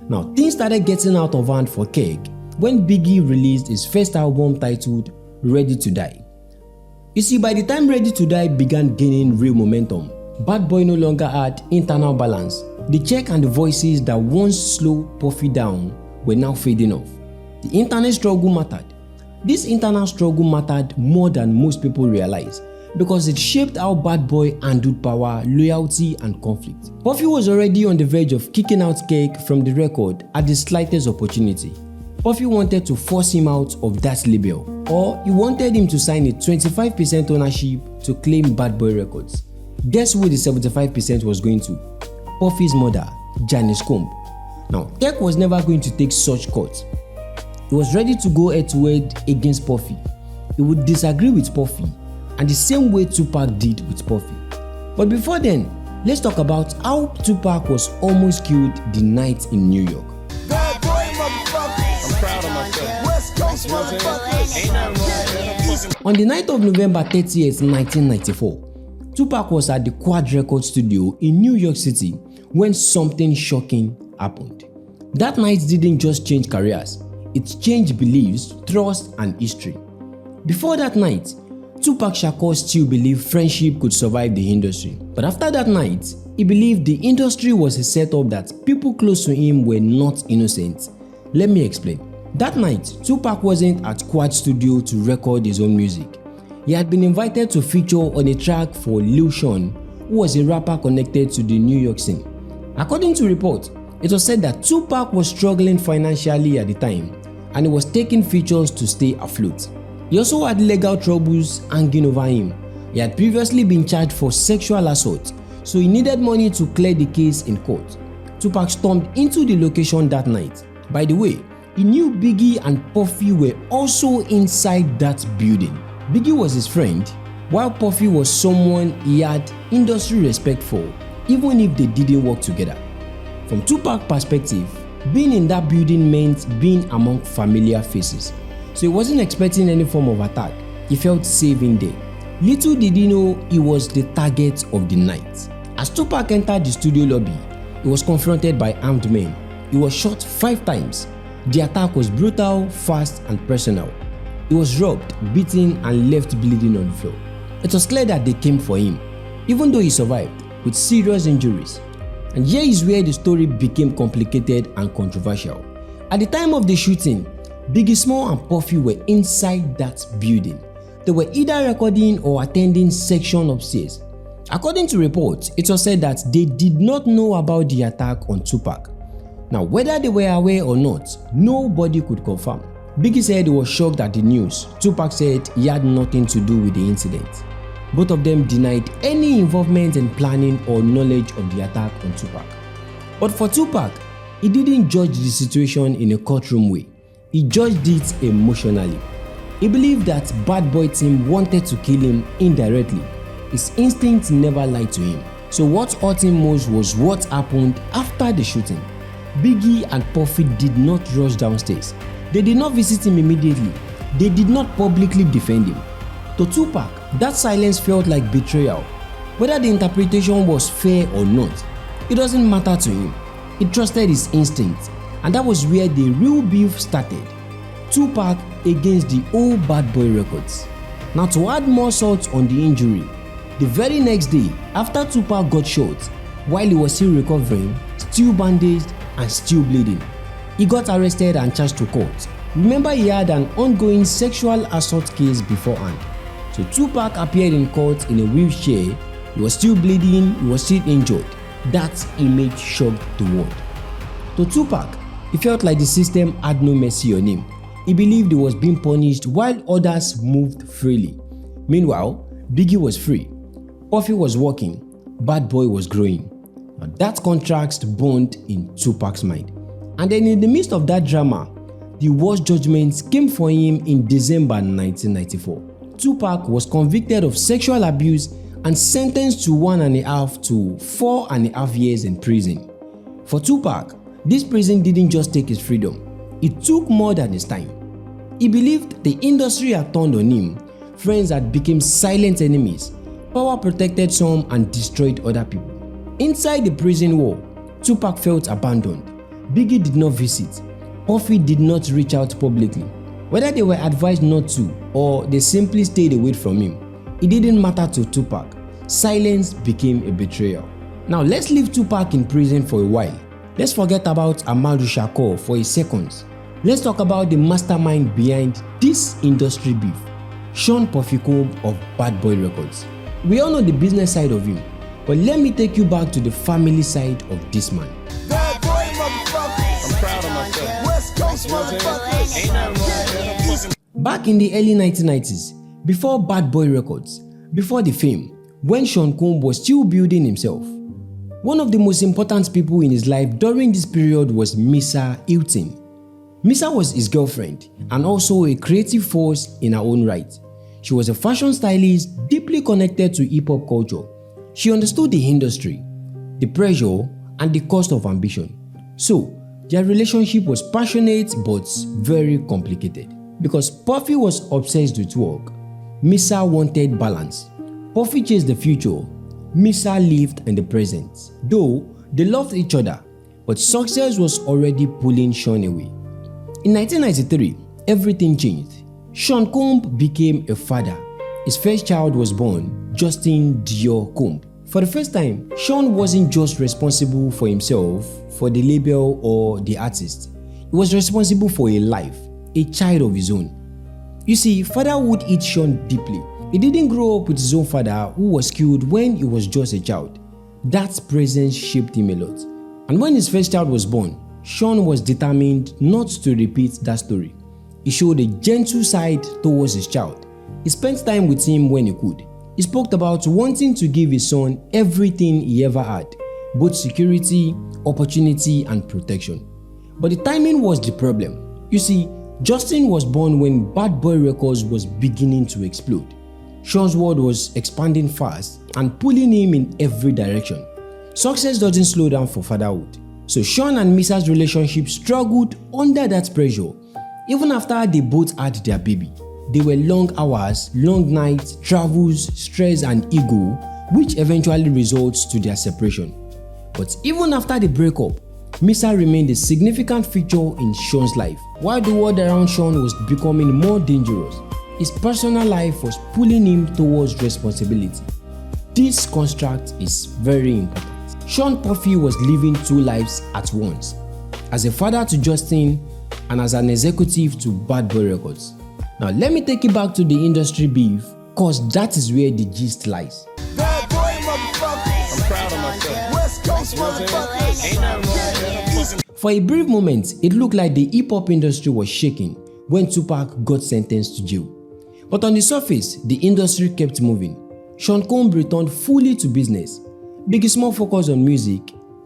Now things started getting out of hand for Kirk when Biggie released his first album titled Ready to Die. You see, by the time Ready to Die began gaining real momentum, Bad Boy no longer had internal balance. The check and the voices that once slowed Puffy down were now fading off. The internal struggle mattered. This internal struggle mattered more than most people realize because it shaped how Bad Boy handled power, loyalty, and conflict. Puffy was already on the verge of kicking out Kirk from the record at the slightest opportunity. Puffy wanted to force him out of that label, or he wanted him to sign a 25% ownership to claim Bad Boy Records. Guess who the 75% was going to? Puffy's mother, Janice Combs. Now, Kirk was never going to take such cuts. He was ready to go head-to-head against Puffy. He would disagree with Puffy, and the same way Tupac did with Puffy. But before then, let's talk about how Tupac was almost killed the night in New York. Bad Coast motherfuckers. Ain't nothing wrong. On the night of November 30th, 1994, Tupac was at the Quad Record studio in New York City when something shocking happened. That night didn't just change careers, it changed beliefs, trust, and history. Before that night, Tupac Shakur still believed friendship could survive the industry. But after that night, he believed the industry was a setup that people close to him were not innocent. Let me explain. That night, Tupac wasn't at Quad Studio to record his own music. He had been invited to feature on a track for Lil Sean, who was a rapper connected to the New York scene. According to reports, it was said that Tupac was struggling financially at the time and he was taking features to stay afloat. He also had legal troubles hanging over him. He had previously been charged for sexual assault, so he needed money to clear the case in court. Tupac stormed into the location that night. By the way, he knew Biggie and Puffy were also inside that building. Biggie was his friend, while Puffy was someone he had industry respect for, even if they didn't work together. From Tupac's perspective, being in that building meant being among familiar faces, so he wasn't expecting any form of attack. He felt safe in there. Little did he know he was the target of the night. As Tupac entered the studio lobby, he was confronted by armed men. He was shot 5 times. The attack was brutal, fast, and personal. He was robbed, beaten, and left bleeding on the floor. It was clear that they came for him, even though he survived with serious injuries. And here is where the story became complicated and controversial. At the time of the shooting, Biggie Small and Puffy were inside that building. They were either recording or attending section upstairs. According to reports, it was said that they did not know about the attack on Tupac. Now, whether they were aware or not, nobody could confirm. Biggie said he was shocked at the news. Tupac said he had nothing to do with the incident. Both of them denied any involvement in planning or knowledge of the attack on Tupac. But for Tupac, he didn't judge the situation in a courtroom way. He judged it emotionally. He believed that Bad Boy team wanted to kill him indirectly. His instincts never lied to him. So what hurt him most was what happened after the shooting. Biggie and Puffy did not rush downstairs. They did not visit him immediately. They did not publicly defend him. To Tupac, that silence felt like betrayal. Whether the interpretation was fair or not, it doesn't matter to him. He trusted his instincts, and that was where the real beef started. Tupac against the old Bad Boy Records. Now, to add more salt on the injury, the very next day after Tupac got shot, while he was still recovering, still bandaged and still bleeding, he got arrested and charged to court. Remember, he had an ongoing sexual assault case beforehand. So Tupac appeared in court in a wheelchair. He was still bleeding, he was still injured. That image shocked the world. To Tupac, he felt like the system had no mercy on him. He believed he was being punished while others moved freely. Meanwhile, Biggie was free. Puffy was working. Bad Boy was growing. Now that contrast burned in Tupac's mind. And then in the midst of that drama, the worst judgments came for him in December 1994. Tupac was convicted of sexual abuse and sentenced to 1.5 to 4.5 years in prison. For Tupac, this prison didn't just take his freedom, it took more than his time. He believed the industry had turned on him, friends had become silent enemies, power protected some and destroyed other people. Inside the prison wall, Tupac felt abandoned. Biggie did not visit. Puffy did not reach out publicly. Whether they were advised not to or they simply stayed away from him, it didn't matter to Tupac. Silence became a betrayal. Now let's leave Tupac in prison for a while. Let's forget about Andre Harrell for a second. Let's talk about the mastermind behind this industry beef, Sean Puffy Combs of Bad Boy Records. We all know the business side of him, but let me take you back to the family side of this man. Bad boy, motherfuckers. I'm proud of myself. West Coast, motherfuckers. Ain't nothing wrong. Back in the early 1990s, before Bad Boy Records, before the fame, when Sean Combs was still building himself, one of the most important people in his life during this period was Misa Hilton. Misa was his girlfriend and also a creative force in her own right. She was a fashion stylist deeply connected to hip-hop culture. She understood the industry, the pressure, and the cost of ambition. So, their relationship was passionate but very complicated. Because Puffy was obsessed with work, Misa wanted balance. Puffy chased the future, Misa lived in the present. Though they loved each other, but success was already pulling Sean away. In 1993, everything changed. Sean Combs became a father. His first child was born, Justin Dior Combs. For the first time, Sean wasn't just responsible for himself, for the label or the artist. He was responsible for a life, a child of his own. You see, fatherhood hit Sean deeply. He didn't grow up with his own father who was killed when he was just a child. That presence shaped him a lot. And when his first child was born, Sean was determined not to repeat that story. He showed a gentle side towards his child. He spent time with him when he could. He spoke about wanting to give his son everything he ever had, both security, opportunity, and protection. But the timing was the problem. You see, Justin was born when Bad Boy Records was beginning to explode. Sean's world was expanding fast and pulling him in every direction. Success doesn't slow down for fatherhood. So Sean and Misa's relationship struggled under that pressure. Even after they both had their baby, there were long hours, long nights, travels, stress and ego, which eventually results to their separation. But even after the breakup, Misa remained a significant figure in Sean's life. While the world around Sean was becoming more dangerous, his personal life was pulling him towards responsibility. This construct is very important. Sean Puffy was living two lives at once, as a father to Justin and as an executive to Bad Boy Records. Now let me take you back to the industry beef, cause that is where the gist lies. Bad boy, motherfucker. I'm proud of myself. West Coast, motherfucker. Ain't nothing wrong with it. For a brief moment, it looked like the hip-hop industry was shaking when Tupac got sentenced to jail. But on the surface, the industry kept moving. Sean Combs returned fully to business. Biggie Small focused on music.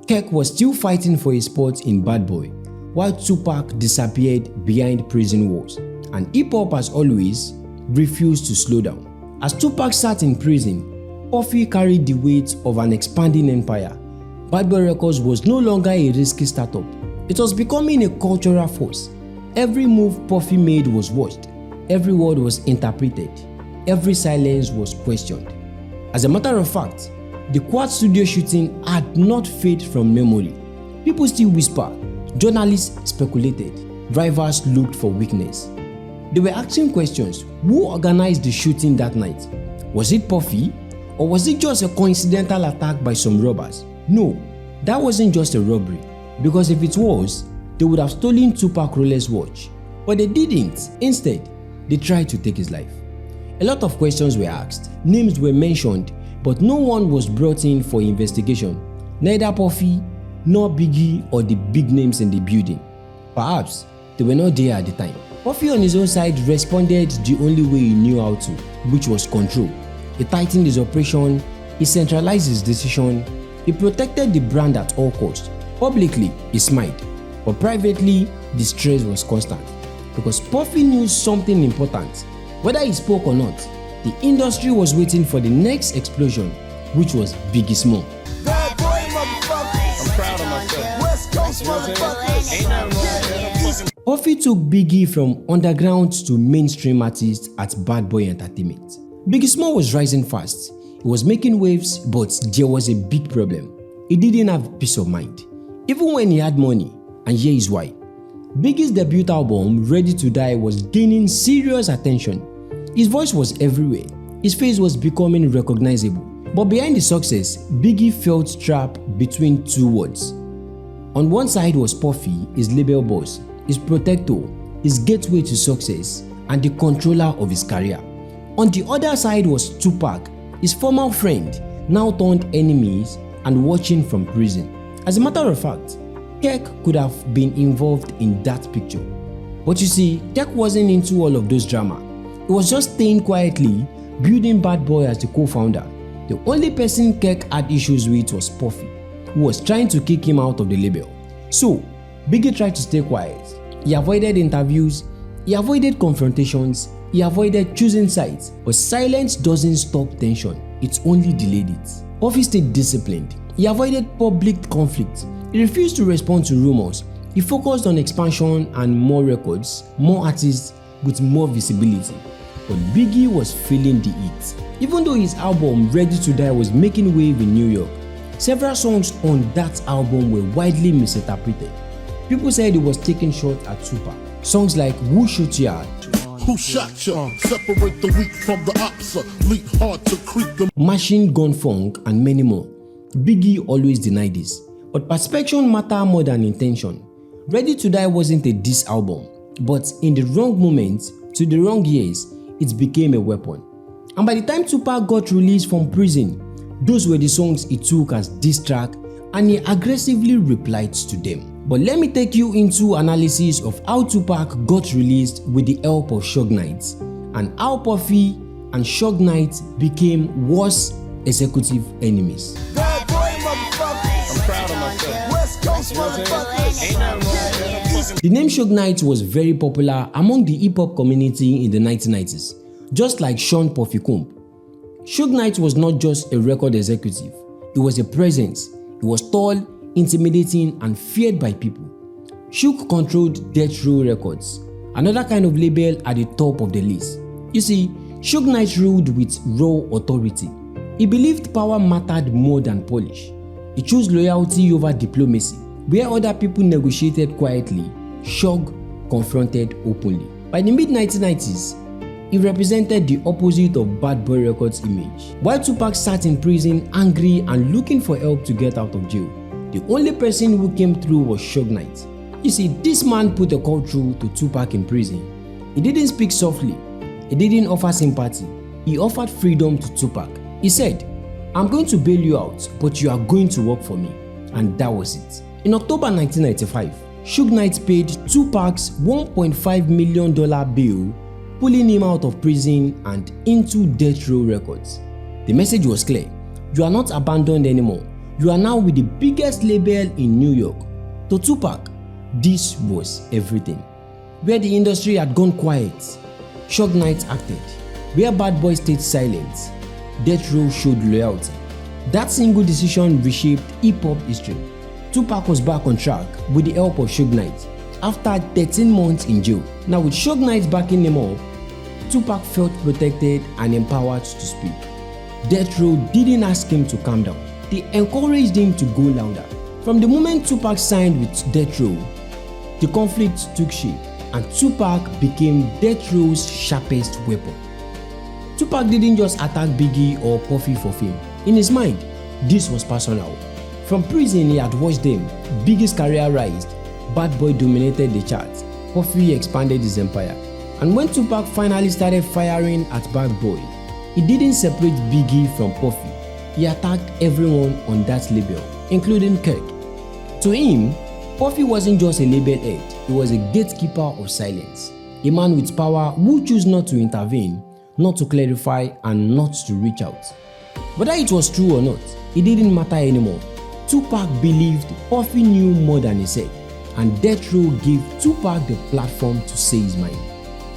Kirk was still fighting for his spot in Bad Boy, while Tupac disappeared behind prison walls. And hip-hop, as always, refused to slow down. As Tupac sat in prison, Puffy carried the weight of an expanding empire. Bad Boy Records was no longer a risky startup. It was becoming a cultural force. Every move Puffy made was watched. Every word was interpreted. Every silence was questioned. As a matter of fact, the Quad Studio shooting had not faded from memory. People still whisper, journalists speculated, drivers looked for weakness. They were asking questions. Who organized the shooting that night? Was it Puffy? Or was it just a coincidental attack by some robbers? No, that wasn't just a robbery. Because if it was, they would have stolen Tupac Rolex watch. But they didn't. Instead, they tried to take his life. A lot of questions were asked. Names were mentioned, but no one was brought in for investigation. Neither Puffy, nor Biggie or the big names in the building. Perhaps they were not there at the time. Puffy on his own side responded the only way he knew how to, which was control. He tightened his operation, he centralized his decision, he protected the brand at all costs. Publicly, he smiled, but privately, the stress was constant. Because Puffy knew something important. Whether he spoke or not, the industry was waiting for the next explosion, which was Biggie Small. Bad boy, motherfucker. I'm proud of myself. West Coast, motherfucker. Ain't nothing wrong with it. Puffy took Biggie from underground to mainstream artist at Bad Boy Entertainment. Biggie Small was rising fast. He was making waves, but there was a big problem. He didn't have peace of mind, even when he had money, and here is why. Biggie's debut album, Ready to Die, was gaining serious attention. His voice was everywhere. His face was becoming recognizable. But behind the success, Biggie felt trapped between two words. On one side was Puffy, his label boss, his protector, his gateway to success, and the controller of his career. On the other side was Tupac, his former friend, now turned enemies and watching from prison. As a matter of fact, Kirk could have been involved in that picture. But you see, Kirk wasn't into all of those drama. He was just staying quietly, building Bad Boy as the co-founder. The only person Kirk had issues with was Puffy, who was trying to kick him out of the label. So, Biggie tried to stay quiet. He avoided interviews, he avoided confrontations, he avoided choosing sides. But silence doesn't stop tension, it only delayed it. Puffy stayed disciplined. He avoided public conflict. He refused to respond to rumors. He focused on expansion and more records, more artists, with more visibility. But Biggie was feeling the heat. Even though his album Ready to Die was making wave in New York, several songs on that album were widely misinterpreted. People said it was taking shots at Tupac. Songs like Who Shot Ya? Who shot ya? Separate the weak from the ops. Leap hard to creep them. Machine Gun Funk and many more. Biggie always denied this. But perception matter more than intention. Ready to Die wasn't a diss album, but in the wrong moment, to the wrong years, it became a weapon. And by the time Tupac got released from prison, those were the songs he took as diss track and he aggressively replied to them. But let me take you into analysis of how Tupac got released with the help of Suge Knight and how Puffy and Suge Knight became worse executive enemies. Bad boy, motherfucker. I'm proud of myself. West Coast motherfucker. Ain't nothing wrong with that. The name Suge Knight was very popular among the hip-hop community in the 1990s, just like Sean Puffy Combs. Suge Knight was not just a record executive, he was a presence. He was tall, intimidating, and feared by people. Suge controlled Death Row Records, another kind of label at the top of the list. You see, Suge Knight ruled with raw authority. He believed power mattered more than polish. He chose loyalty over diplomacy. Where other people negotiated quietly, Suge confronted openly. By the mid-1990s, he represented the opposite of Bad Boy Records' image. While Tupac sat in prison angry and looking for help to get out of jail, the only person who came through was Suge Knight. You see, this man put a call through to Tupac in prison. He didn't speak softly. He didn't offer sympathy. He offered freedom to Tupac. He said, "I'm going to bail you out, but you are going to work for me." And that was it. In October 1995, Suge Knight paid Tupac's $1.5 million bail, pulling him out of prison and into Death Row Records. The message was clear. You are not abandoned anymore. You are now with the biggest label in New York. To Tupac, this was everything. Where the industry had gone quiet, Suge Knight acted. Where Bad Boy stayed silent, Death Row showed loyalty. That single decision reshaped hip-hop history. Tupac was back on track with the help of Suge Knight after 13 months in jail. Now with Suge Knight backing him up, Tupac felt protected and empowered to speak. Death Row didn't ask him to calm down. They encouraged him to go louder. From the moment Tupac signed with Death Row, the conflict took shape and Tupac became Death Row's sharpest weapon. Tupac didn't just attack Biggie or Puffy for fame. In his mind, this was personal. From prison, he had watched them. Biggie's career rise. Bad Boy dominated the charts. Puffy expanded his empire. And when Tupac finally started firing at Bad Boy, he didn't separate Biggie from Puffy. He attacked everyone on that label, including Kirk. To him, Puffy wasn't just a label head, he was a gatekeeper of silence. A man with power who chose not to intervene, not to clarify, and not to reach out. Whether it was true or not, it didn't matter anymore. Tupac believed Puffy knew more than he said, and Death Row gave Tupac the platform to say his mind.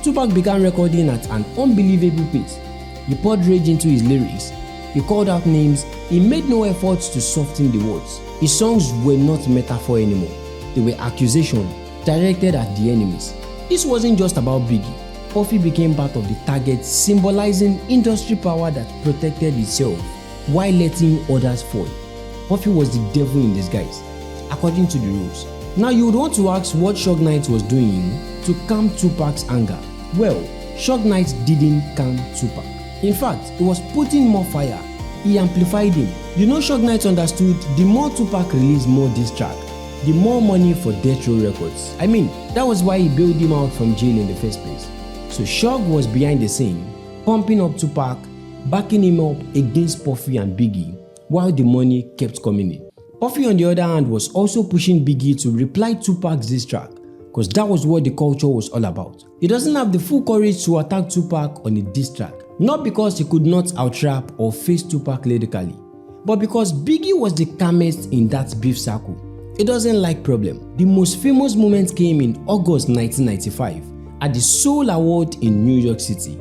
Tupac began recording at an unbelievable pace. He poured rage into his lyrics. He called out names. He made no efforts to soften the words. His songs were not metaphor anymore. They were accusations directed at the enemies. This wasn't just about Biggie. Puffy became part of the target, symbolizing industry power that protected itself while letting others fall. Puffy was the devil in disguise, according to the rules. Now you would want to ask what Suge Knight was doing to calm Tupac's anger. Well, Suge Knight didn't calm Tupac. In fact, he was putting more fire. He amplified him. You know, Suge Knight understood the more Tupac released more diss track, the more money for Death Row Records. I mean, that was why he bailed him out from jail in the first place. So Suge was behind the scene, pumping up Tupac, backing him up against Puffy and Biggie, while the money kept coming in. Puffy, on the other hand, was also pushing Biggie to reply Tupac's diss track, because that was what the culture was all about. He doesn't have the full courage to attack Tupac on a diss track, not because he could not out-rap or face Tupac lyrically, but because Biggie was the calmest in that beef circle. He doesn't like problem. The most famous moment came in August 1995 at the Soul Award in New York City.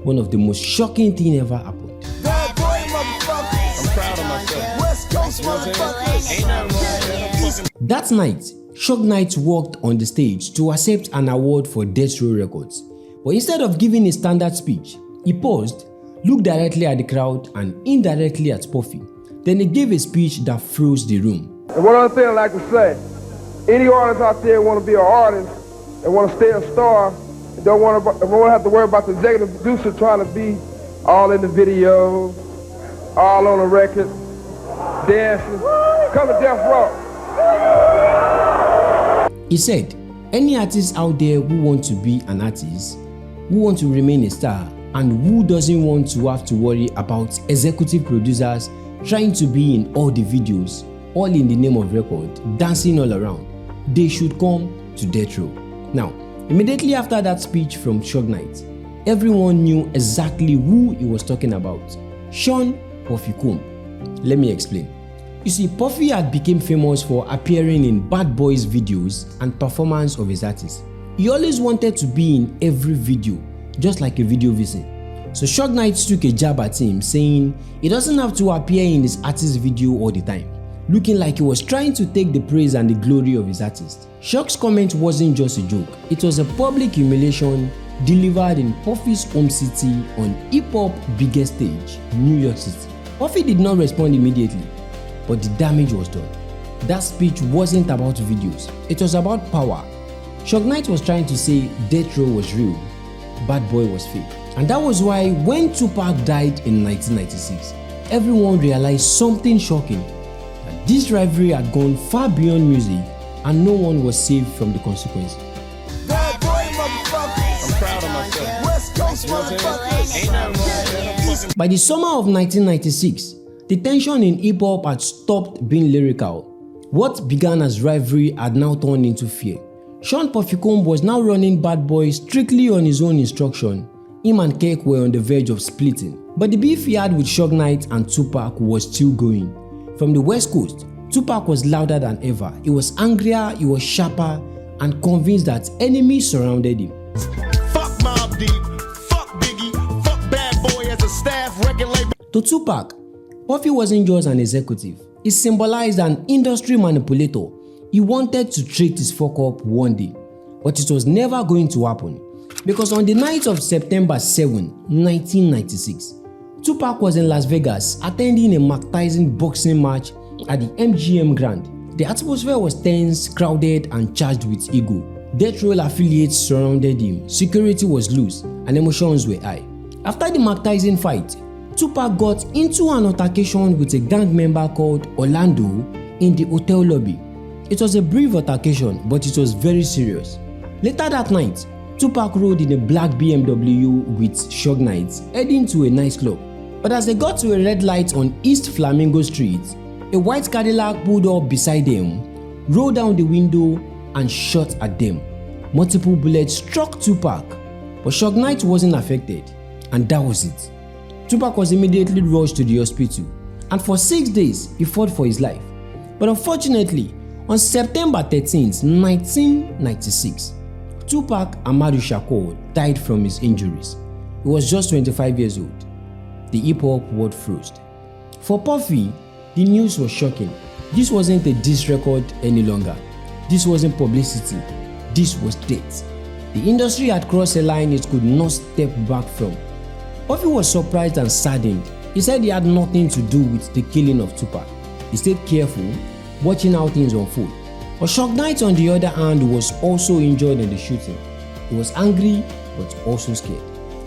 One of the most shocking things ever happened. Bad boy, motherfucker. I'm proud of myself. West Coast motherfucker. Ain't nothing wrong with that. That night, Suge Knight walked on the stage to accept an award for Death Row Records. But instead of giving a standard speech, he paused, looked directly at the crowd and indirectly at Puffy. Then he gave a speech that froze the room. And one other thing I'd like to say, any artist out there want to be an artist and want to stay a star, and don't want to have to worry about the executive producer trying to be all in the videos, all on the record, dancing, come to Death Row. He said, any artist out there who want to be an artist, who want to remain a star, and who doesn't want to have to worry about executive producers trying to be in all the videos, all in the name of record, dancing all around, they should come to Death Row. Now, immediately after that speech from Suge Knight, everyone knew exactly who he was talking about. Sean Puffy Combs. Let me explain. You see, Puffy had become famous for appearing in Bad Boys videos and performance of his artists. He always wanted to be in every video, just like a video vixen. So Suge Knight took a jab at him, saying he doesn't have to appear in his artist's video all the time, looking like he was trying to take the praise and the glory of his artist. Suge's comment wasn't just a joke, it was a public humiliation delivered in Puffy's home city on hip-hop biggest stage, New York City. Puffy did not respond immediately, but the damage was done. That speech wasn't about videos, it was about power. Suge Knight was trying to say Death Row was real, Bad Boy was fake. And that was why when Tupac died in 1996, everyone realized something shocking, that this rivalry had gone far beyond music and no one was saved from the consequences. Bad boy, motherfucker. I'm proud of myself. West Coast, motherfucker. Ain't nothing wrong with. By the summer of 1996, the tension in hip-hop had stopped being lyrical. What began as rivalry had now turned into fear. Sean Puffy Combs was now running Bad Boy strictly on his own instruction. Him and Kirk were on the verge of splitting. But the beef he had with Suge Knight and Tupac was still going. From the West Coast, Tupac was louder than ever. He was angrier, he was sharper, and convinced that enemies surrounded him. Fuck Mob Deep, fuck Biggie, fuck Bad Boy as a staff record label. To Tupac, Puffy wasn't just an executive. He symbolized an industry manipulator. He wanted to trick his fuck up one day, but it was never going to happen. Because on the night of September 7, 1996, Tupac was in Las Vegas attending a Mike Tyson boxing match at the MGM Grand. The atmosphere was tense, crowded, and charged with ego. Death Row affiliates surrounded him, security was loose, and emotions were high. After the Mike Tyson fight, Tupac got into an altercation with a gang member called Orlando in the hotel lobby. It was a brief altercation, but it was very serious. Later that night, Tupac rode in a black BMW with Suge Knight, heading to a nightclub. But as they got to a red light on East Flamingo Street, a white Cadillac pulled up beside them, rolled down the window, and shot at them. Multiple bullets struck Tupac, but Suge Knight wasn't affected, and that was it. Tupac was immediately rushed to the hospital, and for 6 days he fought for his life. But unfortunately, on September 13, 1996, Tupac Shakur died from his injuries. He was just 25 years old. The hip-hop world froze. For Puffy, the news was shocking. This wasn't a diss record any longer. This wasn't publicity. This was death. The industry had crossed a line it could not step back from. Puffy was surprised and saddened. He said he had nothing to do with the killing of Tupac. He stayed careful, watching how things unfold. But Suge Knight, on the other hand, was also injured in the shooting. He was angry, but also scared.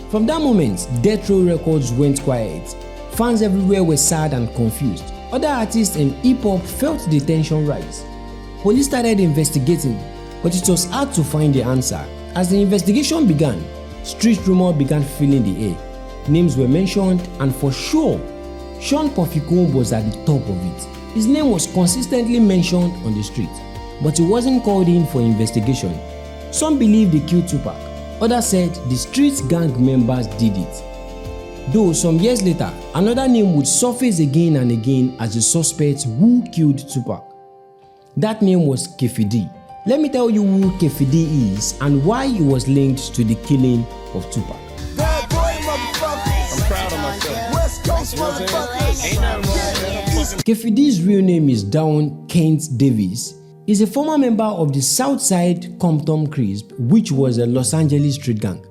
From that moment, Death Row Records went quiet. Fans everywhere were sad and confused. Other artists in hip-hop felt the tension rise. Police started investigating, but it was hard to find the answer. As the investigation began, street rumors began filling the air. Names were mentioned, and for sure, Sean Puffy Combs was at the top of it. His name was consistently mentioned on the street, but he wasn't called in for investigation. Some believed they killed Tupac, others said the street gang members did it. Though some years later, another name would surface again and again as the suspect who killed Tupac. That name was Keffi D. Let me tell you who Keffi D is and why he was linked to the killing of Tupac. Bad boy, motherfucker. I'm proud of myself. West Coast, motherfucker. Ain't nothing wrong with. Keffi D's real name is Dawn Kent Davis. He's a former member of the Southside Compton Crisp, which was a Los Angeles street gang.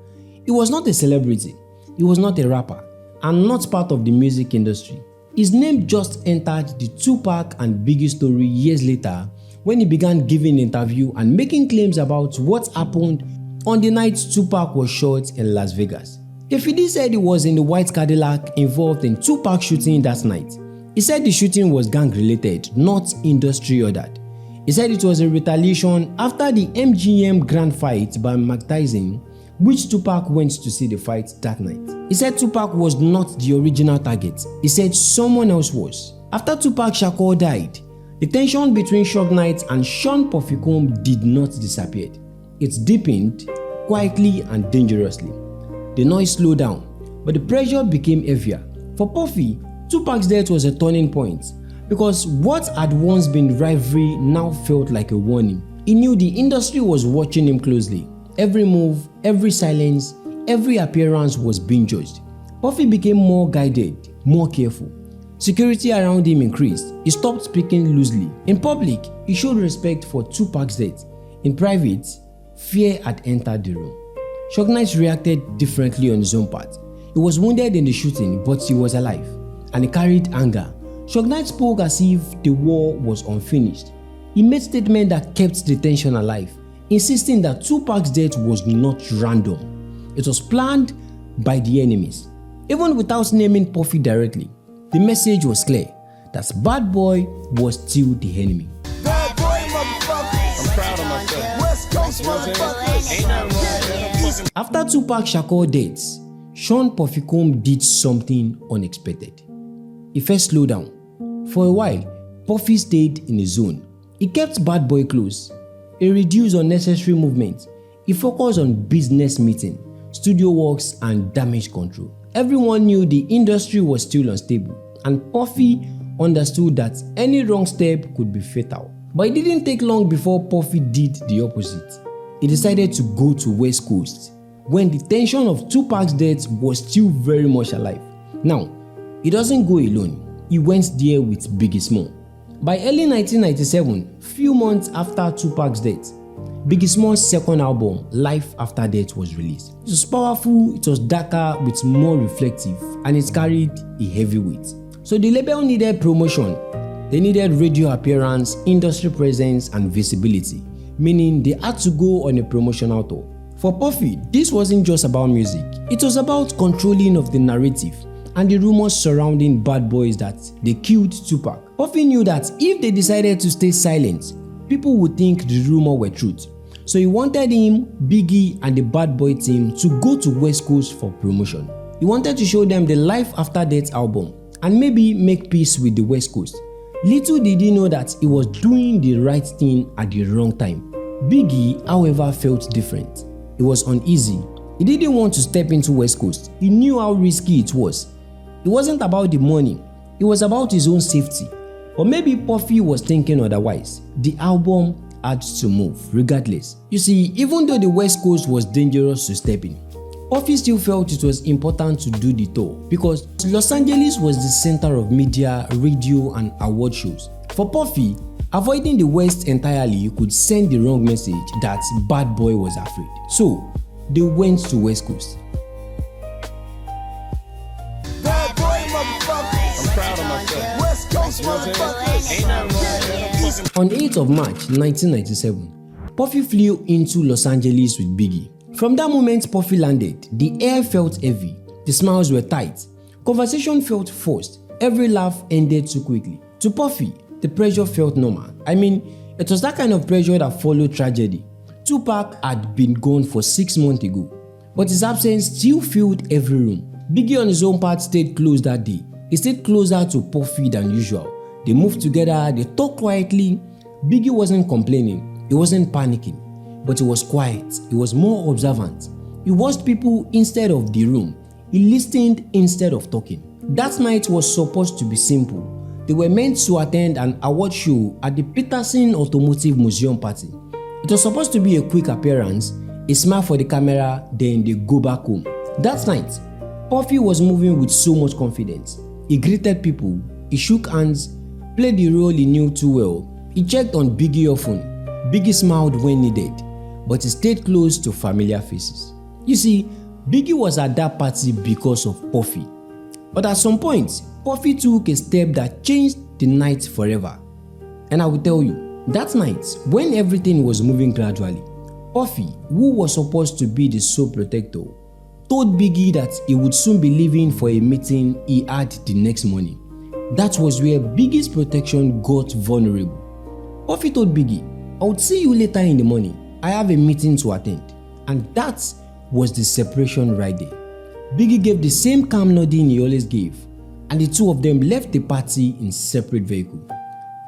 He was not a celebrity, he was not a rapper, and not part of the music industry. His name just entered the Tupac and Biggie story years later when he began giving interviews and making claims about what happened on the night Tupac was shot in Las Vegas. Kefidi said he was in the white Cadillac involved in Tupac shooting that night. He said the shooting was gang-related, not industry-ordered. He said it was a retaliation after the MGM Grand Fight by Mike Tyson, which Tupac went to see the fight that night. He said Tupac was not the original target. He said someone else was. After Tupac Shakur died, the tension between Suge Knight and Sean Puffy Combs did not disappear. It deepened quietly and dangerously. The noise slowed down, but the pressure became heavier. For Puffy, Tupac's death was a turning point because what had once been rivalry now felt like a warning. He knew the industry was watching him closely. Every move, every silence, every appearance was being judged. Puffy became more guided, more careful. Security around him increased. He stopped speaking loosely. In public, he showed respect for Tupac's death. In private, fear had entered the room. Suge Knight reacted differently on his own part. He was wounded in the shooting, but he was alive, and he carried anger. Suge Knight spoke as if the war was unfinished. He made statements that kept the tension alive, insisting that Tupac's death was not random. It was planned by the enemies. Even without naming Puffy directly, the message was clear that Bad Boy was still the enemy. Bad boy, motherfucker. I'm proud of myself. West Coast, motherfucker. Ain't nothing wrong with that. After Tupac Shakur death, Sean Puffy Combs did something unexpected. He first slowed down. For a while, Puffy stayed in his zone. He kept Bad Boy close. He reduced unnecessary movement. He focused on business meeting, studio works, and damage control. Everyone knew the industry was still unstable, and Puffy understood that any wrong step could be fatal. But it didn't take long before Puffy did the opposite. He decided to go to West Coast when the tension of Tupac's death was still very much alive. Now, he doesn't go alone. He went there with Biggie Small. By early 1997, few months after Tupac's death, Biggie Small's second album, Life After Death, was released. It was powerful, it was darker, with more reflective, and it carried a heavy weight. So the label needed promotion. They needed radio appearance, industry presence, and visibility, meaning they had to go on a promotional tour. For Puffy, this wasn't just about music. It was about controlling of the narrative and the rumors surrounding Bad Boys that they killed Tupac. Puffy knew that if they decided to stay silent, people would think the rumor were truth. So he wanted him, Biggie, and the Bad Boy team to go to West Coast for promotion. He wanted to show them the Life After Death album and maybe make peace with the West Coast. Little did he know that he was doing the right thing at the wrong time. Biggie, however, felt different. He was uneasy. He didn't want to step into West Coast. He knew how risky it was. It wasn't about the money, it was about his own safety. Or maybe Puffy was thinking otherwise. The album had to move regardless. You see, even though the West Coast was dangerous to step in, Puffy still felt it was important to do the tour because Los Angeles was the center of media, radio, and award shows. For Puffy, avoiding the West entirely could send the wrong message that Bad Boy was afraid. So, they went to West Coast. Bad boy, motherfucker. I'm proud of myself. West Coast, motherfucker. Ain't nothing wrong with that. On 8th of March 1997, Puffy flew into Los Angeles with Biggie. From that moment Puffy landed, the air felt heavy, the smiles were tight, conversation felt forced, every laugh ended too quickly. To Puffy, the pressure felt normal. I mean, it was that kind of pressure that followed tragedy. Tupac had been gone for 6 months ago, but his absence still filled every room. Biggie on his own part stayed close that day. He stayed closer to Puffy than usual. They moved together, they talked quietly. Biggie wasn't complaining, he wasn't panicking. But he was quiet, he was more observant. He watched people instead of the room. He listened instead of talking. That night was supposed to be simple. They were meant to attend an award show at the Peterson Automotive Museum party. It was supposed to be a quick appearance, a smile for the camera, then they go back home. That night, Puffy was moving with so much confidence. He greeted people, he shook hands, played the role he knew too well. He checked on Biggie often. Biggie smiled when needed, but he stayed close to familiar faces. You see, Biggie was at that party because of Puffy. But at some point, Puffy took a step that changed the night forever. And I will tell you, that night, when everything was moving gradually, Puffy, who was supposed to be the sole protector, told Biggie that he would soon be leaving for a meeting he had the next morning. That was where Biggie's protection got vulnerable. Puffy told Biggie, "I would see you later in the morning. I have a meeting to attend." And that was the separation right there. Biggie gave the same calm nodding he always gave, and the two of them left the party in separate vehicles.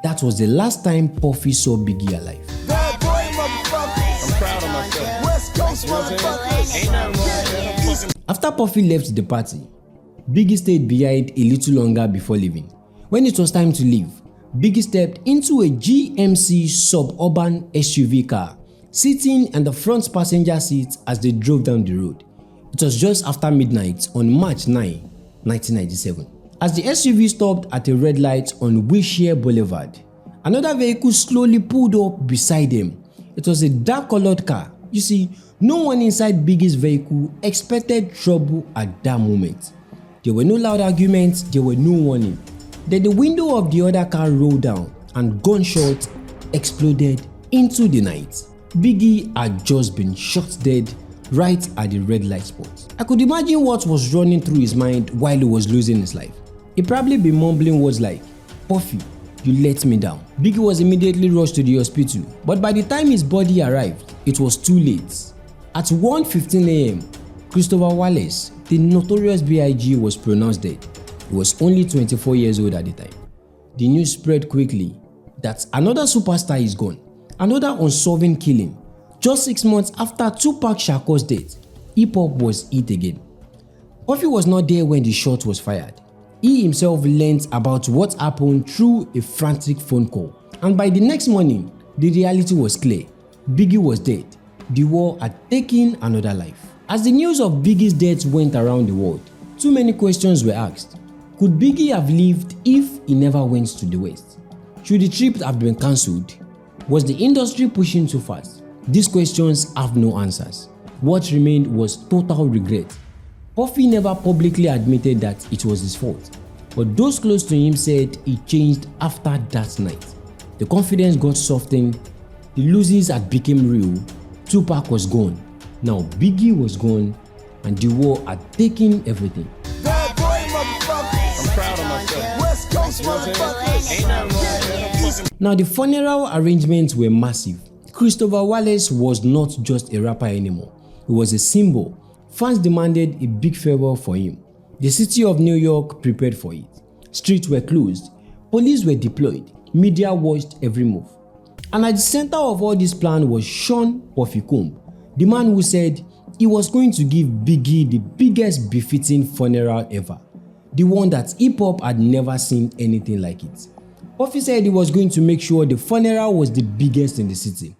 That was the last time Puffy saw Biggie alive. Bad boy, motherfucker. I'm proud of myself. West Coast, motherfucker. Ain't nothing wrong with that. After Puffy left the party, Biggie stayed behind a little longer before leaving. When it was time to leave, Biggie stepped into a GMC suburban SUV car, sitting in the front passenger seat as they drove down the road. It was just after midnight on March 9, 1997. As the SUV stopped at a red light on Wilshire Boulevard, another vehicle slowly pulled up beside them. It was a dark-colored car. You see, no one inside Biggie's vehicle expected trouble at that moment. There were no loud arguments, there were no warning. Then the window of the other car rolled down and gunshots exploded into the night. Biggie had just been shot dead right at the red light spot. I could imagine what was running through his mind while he was losing his life. He'd probably been mumbling words like, "Puffy, you let me down." Biggie was immediately rushed to the hospital, but by the time his body arrived, it was too late. At 1:15 a.m., Christopher Wallace, the notorious B.I.G, was pronounced dead. He was only 24 years old at the time. The news spread quickly that another superstar is gone, another unsolved killing. Just 6 months after Tupac Shakur's death, hip-hop was hit again. Puffy was not there when the shot was fired. He himself learned about what happened through a frantic phone call, and by the next morning, the reality was clear. Biggie was dead. The war had taken another life. As the news of Biggie's death went around the world, too many questions were asked. Could Biggie have lived if he never went to the West? Should the trip have been cancelled? Was the industry pushing too fast? These questions have no answers. What remained was total regret. Puffy never publicly admitted that it was his fault, but those close to him said he changed after that night. The confidence got softened, the losses had become real, Tupac was gone, now Biggie was gone, and the war had taken everything. Bad boy, motherfucker. I'm proud of myself. West Coast, motherfucker. Ain't nothing wrong with that. Now the funeral arrangements were massive. Christopher Wallace was not just a rapper anymore, he was a symbol. Fans demanded a big farewell for him. The city of New York prepared for it. Streets were closed, police were deployed, media watched every move. And at the center of all this plan was Sean Puffy Combs, the man who said he was going to give Biggie the biggest befitting funeral ever, the one that hip-hop had never seen anything like it. Puffy said he was going to make sure the funeral was the biggest in the city.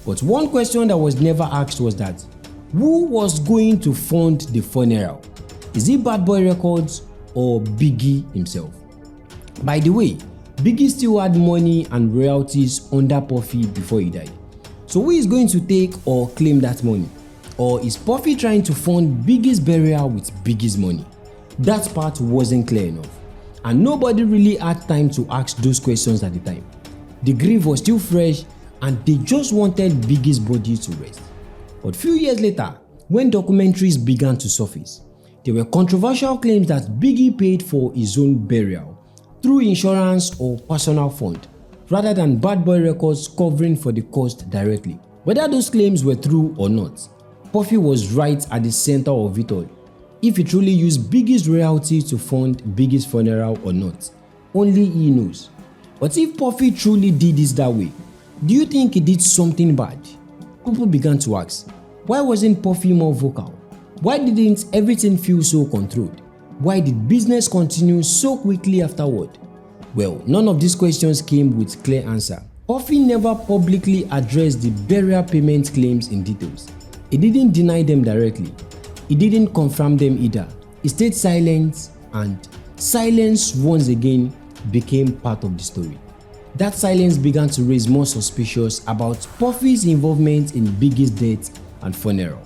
But one question that was never asked was that, who was going to fund the funeral? Is it Bad Boy Records or Biggie himself? By the way, Biggie still had money and royalties under Puffy before he died. So who is going to take or claim that money? Or is Puffy trying to fund Biggie's burial with Biggie's money? That part wasn't clear enough, and nobody really had time to ask those questions at the time. The grief was still fresh and they just wanted Biggie's body to rest. But few years later, when documentaries began to surface, there were controversial claims that Biggie paid for his own burial through insurance or personal fund, rather than Bad Boy Records covering for the cost directly. Whether those claims were true or not, Puffy was right at the center of it all. If he truly used Biggie's royalty to fund Biggie's funeral or not, only he knows. But if Puffy truly did this that way, do you think he did something bad? People began to ask, why wasn't Puffy more vocal? Why didn't everything feel so controlled? Why did business continue so quickly afterward? Well, none of these questions came with clear answer. Puffy never publicly addressed the burial payment claims in details. He didn't deny them directly. He didn't confirm them either. He stayed silent, and silence once again became part of the story. That silence began to raise more suspicions about Puffy's involvement in Biggie's death and funeral.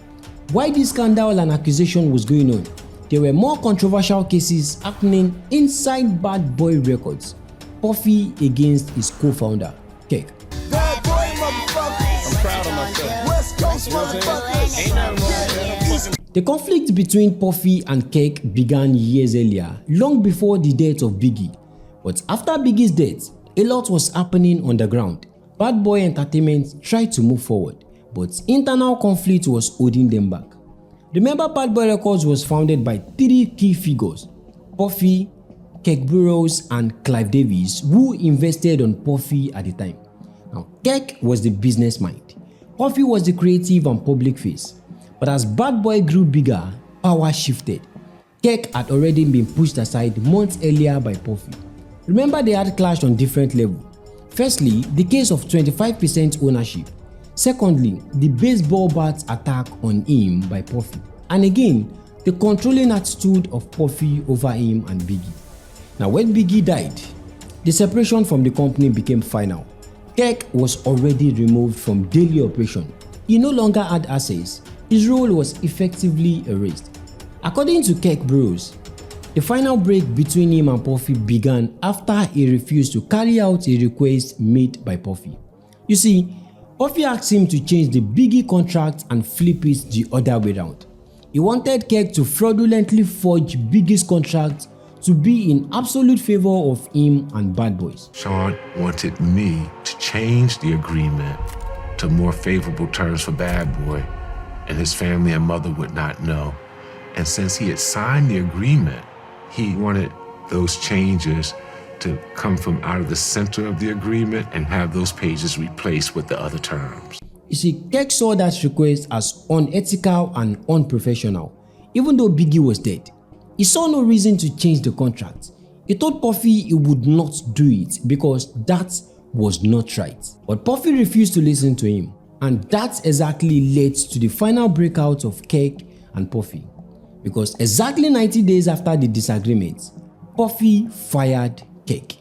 While this scandal and accusation was going on, there were more controversial cases happening inside Bad Boy Records. Puffy against his co-founder, Kirk. Bad boy, motherfucker. I'm proud of myself. West Coast, motherfucker. Ain't nothing wrong with that. The conflict between Puffy and Kirk began years earlier, long before the death of Biggie. But after Biggie's death, a lot was happening underground. Bad Boy Entertainment tried to move forward, but internal conflict was holding them back. Remember, Bad Boy Records was founded by 3 key figures: Puffy, Kirk Burrowes, and Clive Davis, who invested on Puffy at the time. Now, Kirk was the business mind. Puffy was the creative and public face. But as Bad Boy grew bigger, power shifted. Kirk had already been pushed aside months earlier by Puffy. Remember, they had clashed on different levels. Firstly, the case of 25% ownership. Secondly, the baseball bat attack on him by Puffy. And again, the controlling attitude of Puffy over him and Biggie. Now, when Biggie died, the separation from the company became final. Kirk was already removed from daily operation. He no longer had assets. His role was effectively erased. According to Kirk Burrowes, the final break between him and Puffy began after he refused to carry out a request made by Puffy. You see, Puffy asked him to change the Biggie contract and flip it the other way around. He wanted Kirk to fraudulently forge Biggie's contract to be in absolute favor of him and Bad Boys. Sean wanted me to change the agreement to more favorable terms for Bad Boy, and his family and mother would not know. And since he had signed the agreement, he wanted those changes to come from out of the center of the agreement and have those pages replaced with the other terms. You see, Kirk saw that request as unethical and unprofessional, even though Biggie was dead. He saw no reason to change the contract. He told Puffy he would not do it because that was not right. But Puffy refused to listen to him, and that exactly led to the final breakout of Kirk and Puffy. Because exactly 90 days after the disagreement, Puffy fired Kirk,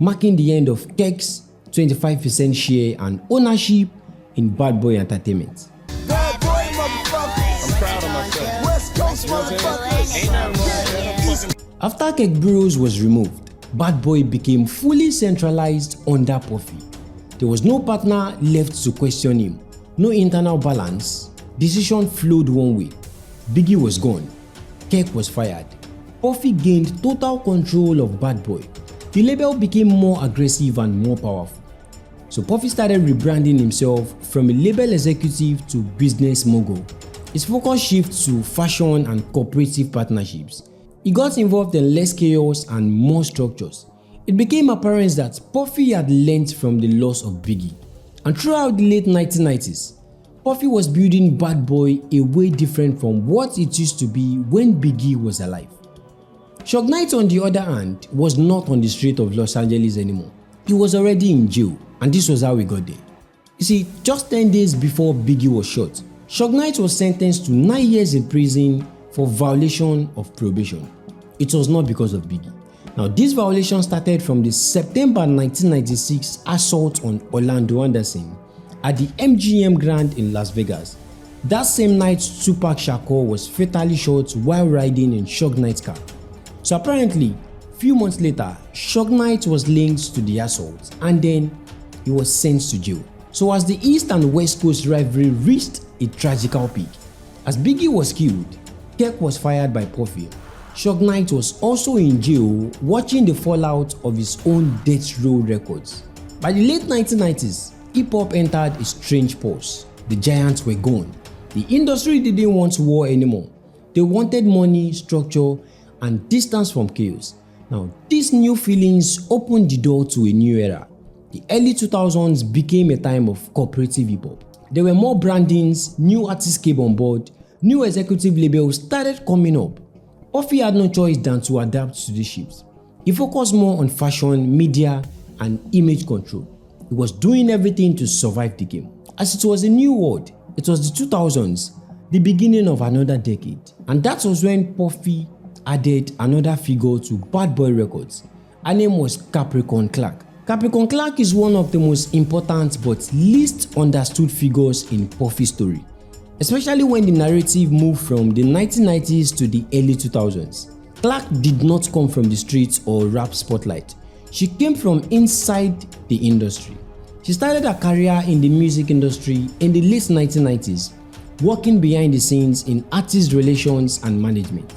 marking the end of Kirk's 25% share and ownership in Bad Boy Entertainment. Bad boy, motherfucker. I'm proud of myself. West Coast, motherfucker. Ain't nothing wrong with that. After Kirk Burrowes was removed, Bad Boy became fully centralized under Puffy. There was no partner left to question him, no internal balance. Decision flowed one way. Biggie was gone. Kirk was fired. Puffy gained total control of Bad Boy. The label became more aggressive and more powerful. So Puffy started rebranding himself from a label executive to business mogul. His focus shifted to fashion and cooperative partnerships. He got involved in less chaos and more structures. It became apparent that Puffy had learned from the loss of Biggie. And throughout the late 1990s, Puffy was building Bad Boy a way different from what it used to be when Biggie was alive. Suge Knight, on the other hand, was not on the street of Los Angeles anymore. He was already in jail, and this was how he got there. You see, just 10 days before Biggie was shot, Suge Knight was sentenced to 9 years in prison for violation of probation. It was not because of Biggie. Now, this violation started from the September 1996 assault on Orlando Anderson at the MGM Grand in Las Vegas. That same night, Tupac Shakur was fatally shot while riding in Suge Knight's car. So apparently, a few months later, Suge Knight was linked to the assault, and then he was sent to jail. So as the East and West Coast rivalry reached a tragical peak, as Biggie was killed, Kirk was fired by Puffy. Suge Knight was also in jail watching the fallout of his own Death Row records. By the late 1990s, hip-hop entered a strange pause. The giants were gone. The industry didn't want war anymore. They wanted money, structure, and distance from chaos. Now, these new feelings opened the door to a new era. The early 2000s became a time of cooperative hip-hop. There were more brandings, new artists came on board, new executive labels started coming up. Puffy had no choice than to adapt to these shifts. He focused more on fashion, media, and image control. He was doing everything to survive the game. As it was a new world, it was the 2000s, the beginning of another decade. And that was when Puffy added another figure to Bad Boy Records. Her name was Capricorn Clark. Capricorn Clark is one of the most important but least understood figures in Puffy's story. especially when the narrative moved from the 1990s to the early 2000s. Clark did not come from the streets or rap spotlight. She came from inside the industry. She started her career in the music industry in the late 1990s, working behind the scenes in artist relations and management.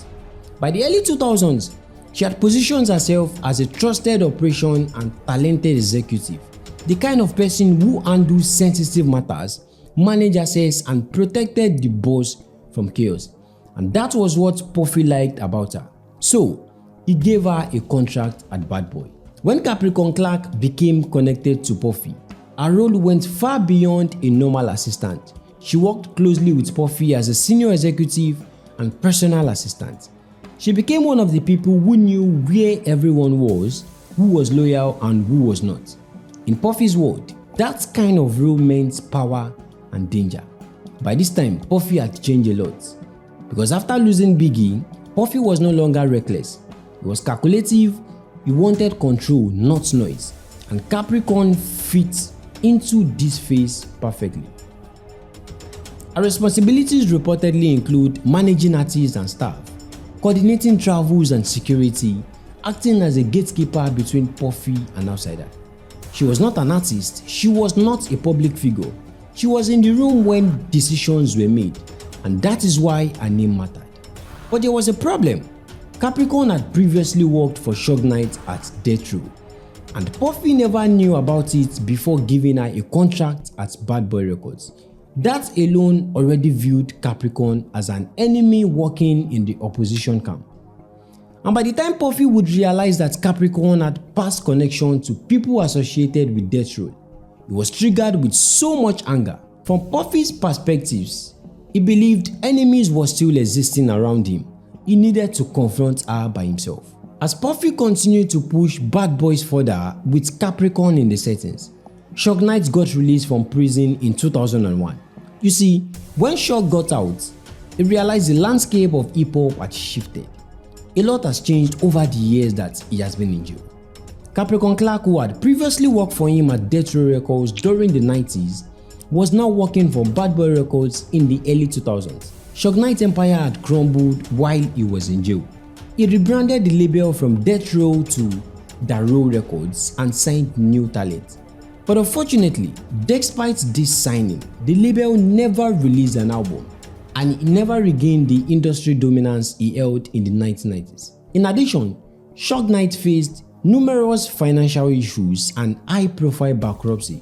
By the early 2000s, she had positioned herself as a trusted operation and talented executive, the kind of person who handles sensitive matters, managed assets, and protected the boss from chaos. And that was what Puffy liked about her. So, he gave her a contract at Bad Boy. When Capricorn Clark became connected to Puffy, her role went far beyond a normal assistant. She worked closely with Puffy as a senior executive and personal assistant. She became one of the people who knew where everyone was, who was loyal and who was not. In Puffy's word, that kind of role meant power and danger. By this time, Puffy had changed a lot. Because after losing Biggie, Puffy was no longer reckless. He was calculative, he wanted control, not noise. And Capricorn fits into this phase perfectly. Her responsibilities reportedly include managing artists and staff, coordinating travels and security, acting as a gatekeeper between Puffy and outsider. She was not an artist, she was not a public figure. She was in the room when decisions were made, and that is why her name mattered. But there was a problem. Capricorn had previously worked for Suge Knight at Death Row, and Puffy never knew about it before giving her a contract at Bad Boy Records. That alone already viewed Capricorn as an enemy working in the opposition camp. And by the time Puffy would realize that Capricorn had past connection to people associated with Death Row, he was triggered with so much anger. From Puffy's perspectives, he believed enemies were still existing around him. He needed to confront her by himself. As Puffy continued to push Bad Boys further with Capricorn in the settings, Suge Knight got released from prison in 2001. You see, when Suge got out, he realized the landscape of hip-hop had shifted. A lot has changed over the years that he has been in jail. Capricorn Clark, who had previously worked for him at Death Row Records during the 90s, was now working for Bad Boy Records in the early 2000s. Suge Knight's empire had crumbled while he was in jail. He rebranded the label from Death Row to Da Row Records and signed new talent. But unfortunately, despite this signing, the label never released an album, and he never regained the industry dominance he held in the 1990s. In addition, Suge Knight faced numerous financial issues and high-profile bankruptcy.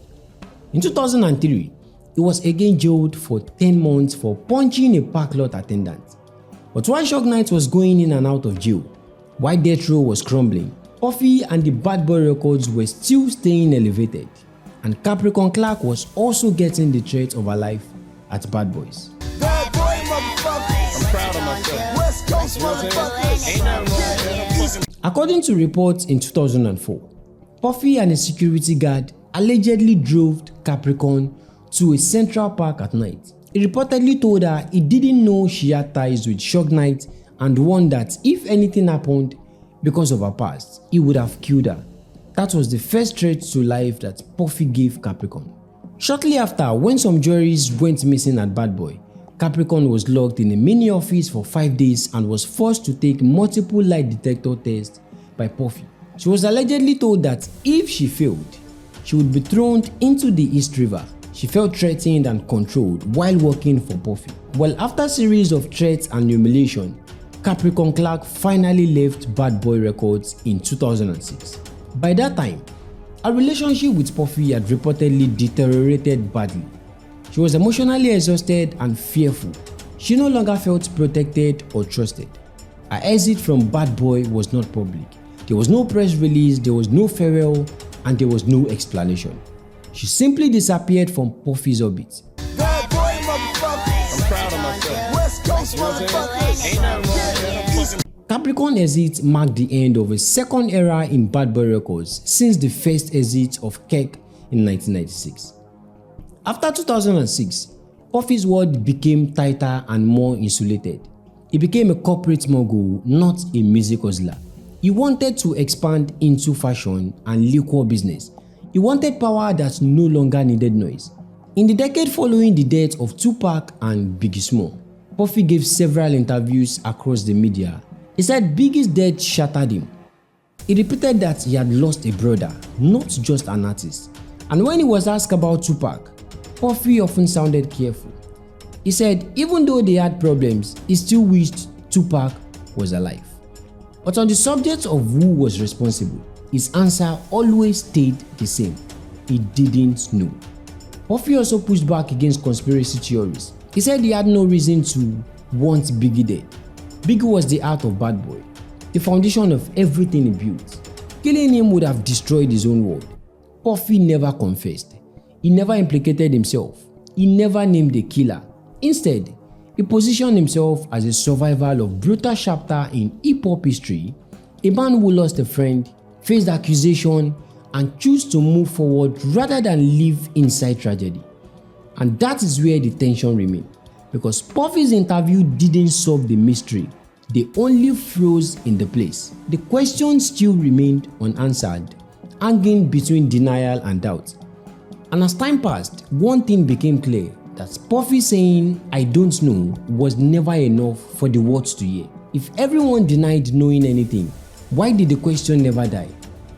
In 2003, he was again jailed for 10 months for punching a park lot attendant. But while Suge Knight was going in and out of jail, while Death Row was crumbling, Puffy and the Bad Boy Records were still staying elevated, and Capricorn Clark was also getting the threat of her life at Bad Boys. Bad boy, motherfucker. I'm proud of myself. West Coast, motherfucker. Ain't nothing wrong. According to reports in 2004, Puffy and a security guard allegedly drove Capricorn to a Central Park at night. He reportedly told her he didn't know she had ties with Suge Knight and warned that if anything happened because of her past, he would have killed her. That was the first threat to life that Puffy gave Capricorn. Shortly after, when some jewelries went missing at Bad Boy, Capricorn was locked in a mini office for 5 days and was forced to take multiple lie detector tests by Puffy. She was allegedly told that if she failed, she would be thrown into the East River. She felt threatened and controlled while working for Puffy. Well, after a series of threats and humiliation, Capricorn Clark finally left Bad Boy Records in 2006. By that time, her relationship with Puffy had reportedly deteriorated badly. She was emotionally exhausted and fearful. She no longer felt protected or trusted. Her exit from Bad Boy was not public. There was no press release, there was no farewell, and there was no explanation. She simply disappeared from Puffy's orbit. Bad boy, motherfucker. I'm proud of myself. West Coast, motherfucker. Ain't nothing wrong. Capricorn exit marked the end of a second era in Bad Boy Records since the first exit of Kirk in 1996. After 2006, Puffy's world became tighter and more insulated. He became a corporate mogul, not a music hustler. He wanted to expand into fashion and liquor business. He wanted power that no longer needed noise. In the decade following the death of Tupac and Biggie Small, Puffy gave several interviews across the media. He said Biggie's death shattered him. He repeated that he had lost a brother, not just an artist. And when he was asked about Tupac, Puffy often sounded careful. He said even though they had problems, he still wished Tupac was alive. But on the subject of who was responsible, his answer always stayed the same. He didn't know. Puffy also pushed back against conspiracy theories. He said he had no reason to want Biggie dead. Biggie was the heart of Bad Boy, the foundation of everything he built. Killing him would have destroyed his own world. Puffy never confessed. He never implicated himself. He never named the killer. Instead, he positioned himself as a survivor of brutal chapter in hip-hop history, a man who lost a friend, faced accusation, and chose to move forward rather than live inside tragedy. And that is where the tension remained, because Puffy's interview didn't solve the mystery, they only froze in the place. The question still remained unanswered, hanging between denial and doubt. And as time passed, one thing became clear, that Puffy saying "I don't know" was never enough for the world to hear. If everyone denied knowing anything, why did the question never die?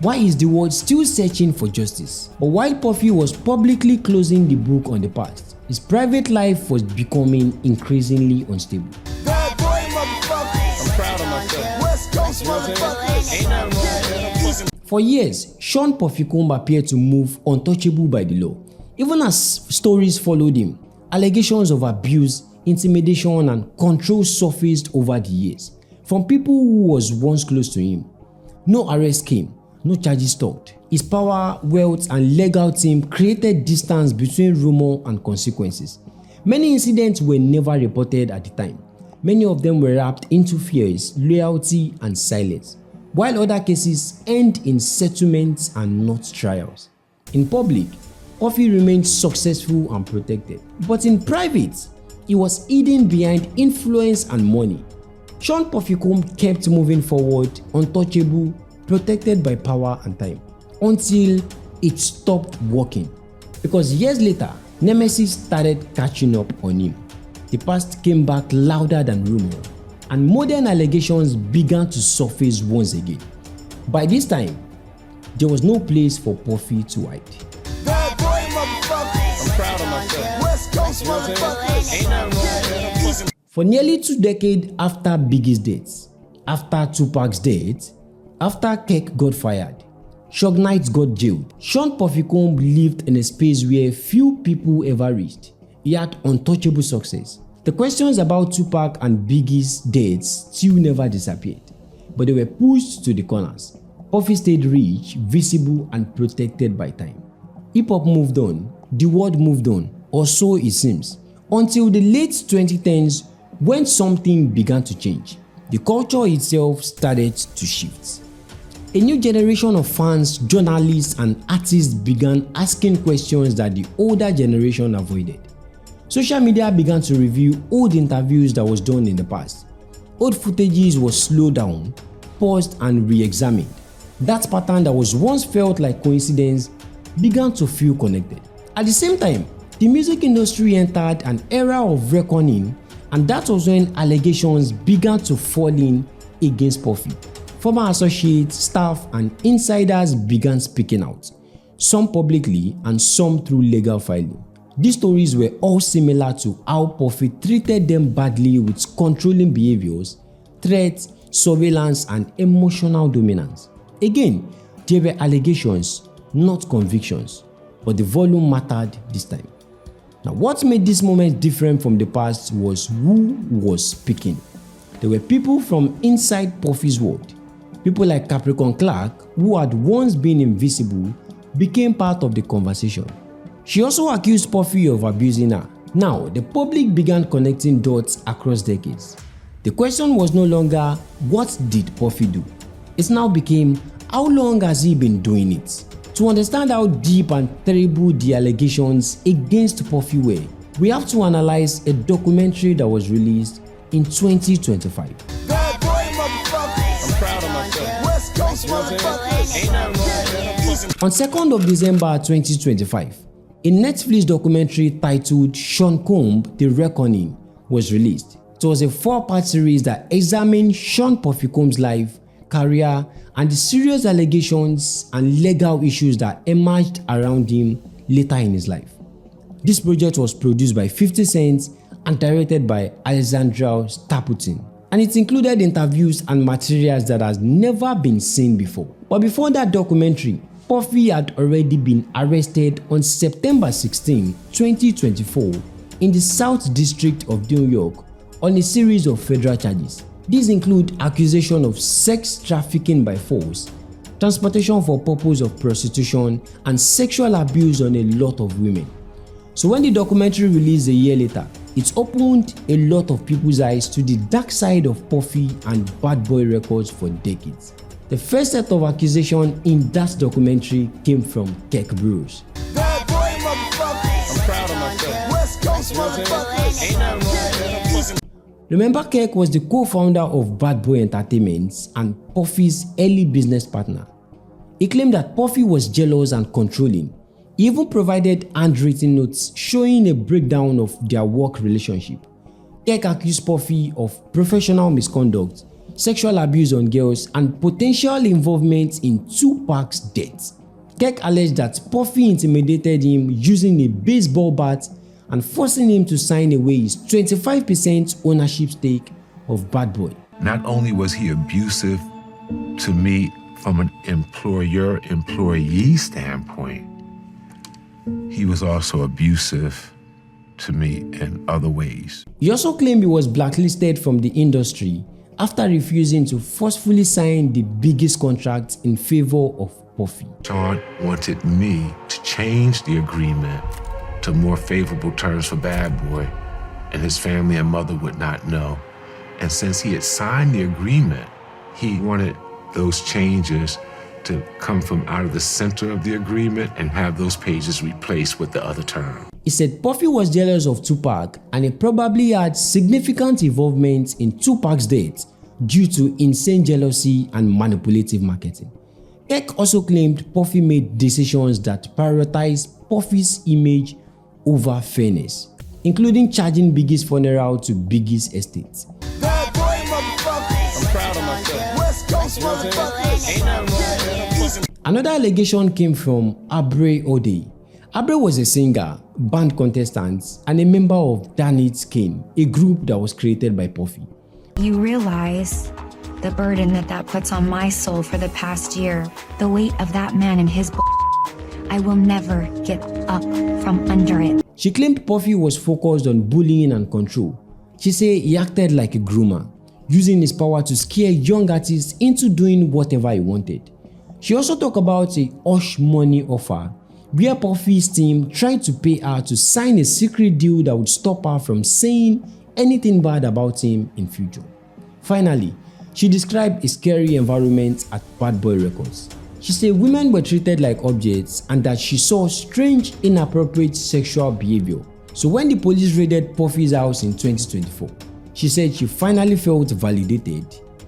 Why is the world still searching for justice? But while Puffy was publicly closing the book on the past, his private life was becoming increasingly unstable. Bad boy, motherfucker. I'm proud of myself. West Coast, motherfucker. Ain't nothing wrong with that. For years, Sean Puffy Combs appeared to move untouchable by the law, even as stories followed him. Allegations of abuse, intimidation, and control surfaced over the years from people who was once close to him. No arrest came, no charges stopped. His power, wealth, and legal team created distance between rumor and consequences. Many incidents were never reported at the time. Many of them were wrapped into fears, loyalty, and silence, while other cases end in settlements and not trials. In public, Puffy remained successful and protected, but in private, he was hidden behind influence and money. Sean Puffy Combs kept moving forward, untouchable, protected by power and time, until it stopped working. Because years later, nemesis started catching up on him. The past came back louder than rumor, and modern allegations began to surface once again. By this time, there was no place for Puffy to hide. Bad boy, motherfucker. I'm proud of myself. West Coast, motherfucker. Ain't nothing wrong with that. For nearly 2 decades after Biggie's death, after Tupac's death, after Kirk got fired, Suge Knight got jailed, Sean Puffy Combs lived in a space where few people ever reached. He had untouchable success. The questions about Tupac and Biggie's deaths still never disappeared, but they were pushed to the corners. Puffy stayed rich, visible, and protected by time. Hip-hop moved on, the world moved on, or so it seems, until the late 2010s when something began to change. The culture itself started to shift. A new generation of fans, journalists, and artists began asking questions that the older generation avoided. Social media began to review old interviews that was done in the past. Old footages was slowed down, paused, and re-examined. That pattern that was once felt like coincidence began to feel connected. At the same time, the music industry entered an era of reckoning, and that was when allegations began to fall in against Puffy. Former associates, staff, and insiders began speaking out, some publicly and some through legal filing. These stories were all similar to how Puffy treated them badly, with controlling behaviors, threats, surveillance, and emotional dominance. Again, there were allegations, not convictions, but the volume mattered this time. Now, what made this moment different from the past was who was speaking. There were people from inside Puffy's world. People like Capricorn Clark, who had once been invisible, became part of the conversation. She also accused Puffy of abusing her. Now, the public began connecting dots across decades. The question was no longer, what did Puffy do? It now became, how long has he been doing it? To understand how deep and terrible the allegations against Puffy were, we have to analyze a documentary that was released in 2025. Bad boy, motherfucker. I'm proud of myself. West Coast, motherfucker. Ain't nothing wrong with that. On 2nd of December 2025, A Netflix documentary titled Sean Combs: The Reckoning was released. It was a 4-part series that examined Sean Puffy Combs' life, career, and the serious allegations and legal issues that emerged around him later in his life. This project was produced by 50 Cent and directed by Alexandra Stapleton, and it included interviews and materials that has never been seen before. But before that documentary, Puffy had already been arrested on September 16, 2024 in the South District of New York on a series of federal charges. These include accusation of sex trafficking by force, transportation for purpose of prostitution, and sexual abuse on a lot of women. So when the documentary released a year later, it opened a lot of people's eyes to the dark side of Puffy and Bad Boy Records for decades. The first set of accusations in that documentary came from Kirk Burrowes. Bad boy, motherfucker. I'm proud of myself. West Coast, motherfucker. Ain't nothing wrong with that. Remember, Kirk was the co-founder of Bad Boy Entertainment and Puffy's early business partner. He claimed that Puffy was jealous and controlling. He even provided handwritten notes showing a breakdown of their work relationship. Kirk accused Puffy of professional misconduct, sexual abuse on girls, and potential involvement in Tupac's death. Kirk alleged that Puffy intimidated him using a baseball bat and forcing him to sign away his 25% ownership stake of Bad Boy. Not only was he abusive to me from an employer-employee standpoint, he was also abusive to me in other ways. He also claimed he was blacklisted from the industry after refusing to forcefully sign the biggest contract in favor of Puffy. Sean wanted me to change the agreement to more favorable terms for Bad Boy, and his family and mother would not know. And since he had signed the agreement, he wanted those changes to come from out of the center of the agreement and have those pages replaced with the other term. He said Puffy was jealous of Tupac and he probably had significant involvement in Tupac's death due to insane jealousy and manipulative marketing. Kirk also claimed Puffy made decisions that prioritized Puffy's image over fairness, including charging Biggie's funeral to Biggie's estate. Bad boy, motherfucker. I'm proud of myself. West Coast, motherfucker. Ain't nothing wrong with that. Another allegation came from Andre Harrell. Andre was a singer, band contestant, and a member of Damn It Kane, a group that was created by Puffy. You realize the burden that puts on my soul for the past year, the weight of that man and his I will never get up from under it. She claimed Puffy was focused on bullying and control. She said he acted like a groomer, using his power to scare young artists into doing whatever he wanted. She also talked about a hush money offer where Puffy's team tried to pay her to sign a secret deal that would stop her from saying anything bad about him in future. Finally, she described a scary environment at Bad Boy Records. She said women were treated like objects and that she saw strange, inappropriate sexual behavior. So when the police raided Puffy's house in 2024, she said she finally felt validated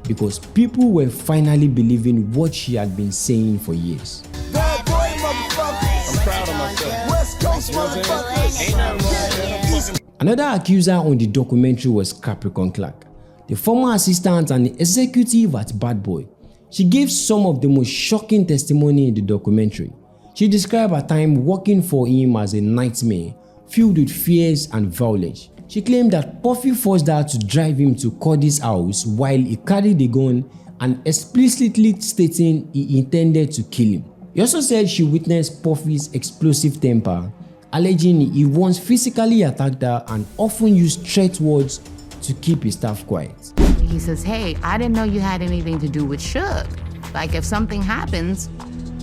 because people were finally believing what she had been saying for years. Bad boy, motherfucker. I'm proud of myself. West Coast, motherfucker. Ain't nothing wrong with that. Another accuser on the documentary was Capricorn Clark, the former assistant and executive at Bad Boy. She gave some of the most shocking testimony in the documentary. She described her time working for him as a nightmare, filled with fears and violence. She claimed that Puffy forced her to drive him to Cody's house while he carried a gun and explicitly stating he intended to kill him. He also said she witnessed Puffy's explosive temper, alleging he once physically attacked her and often used threat words to keep his staff quiet. He says, hey, I didn't know you had anything to do with Suge. Like, if something happens,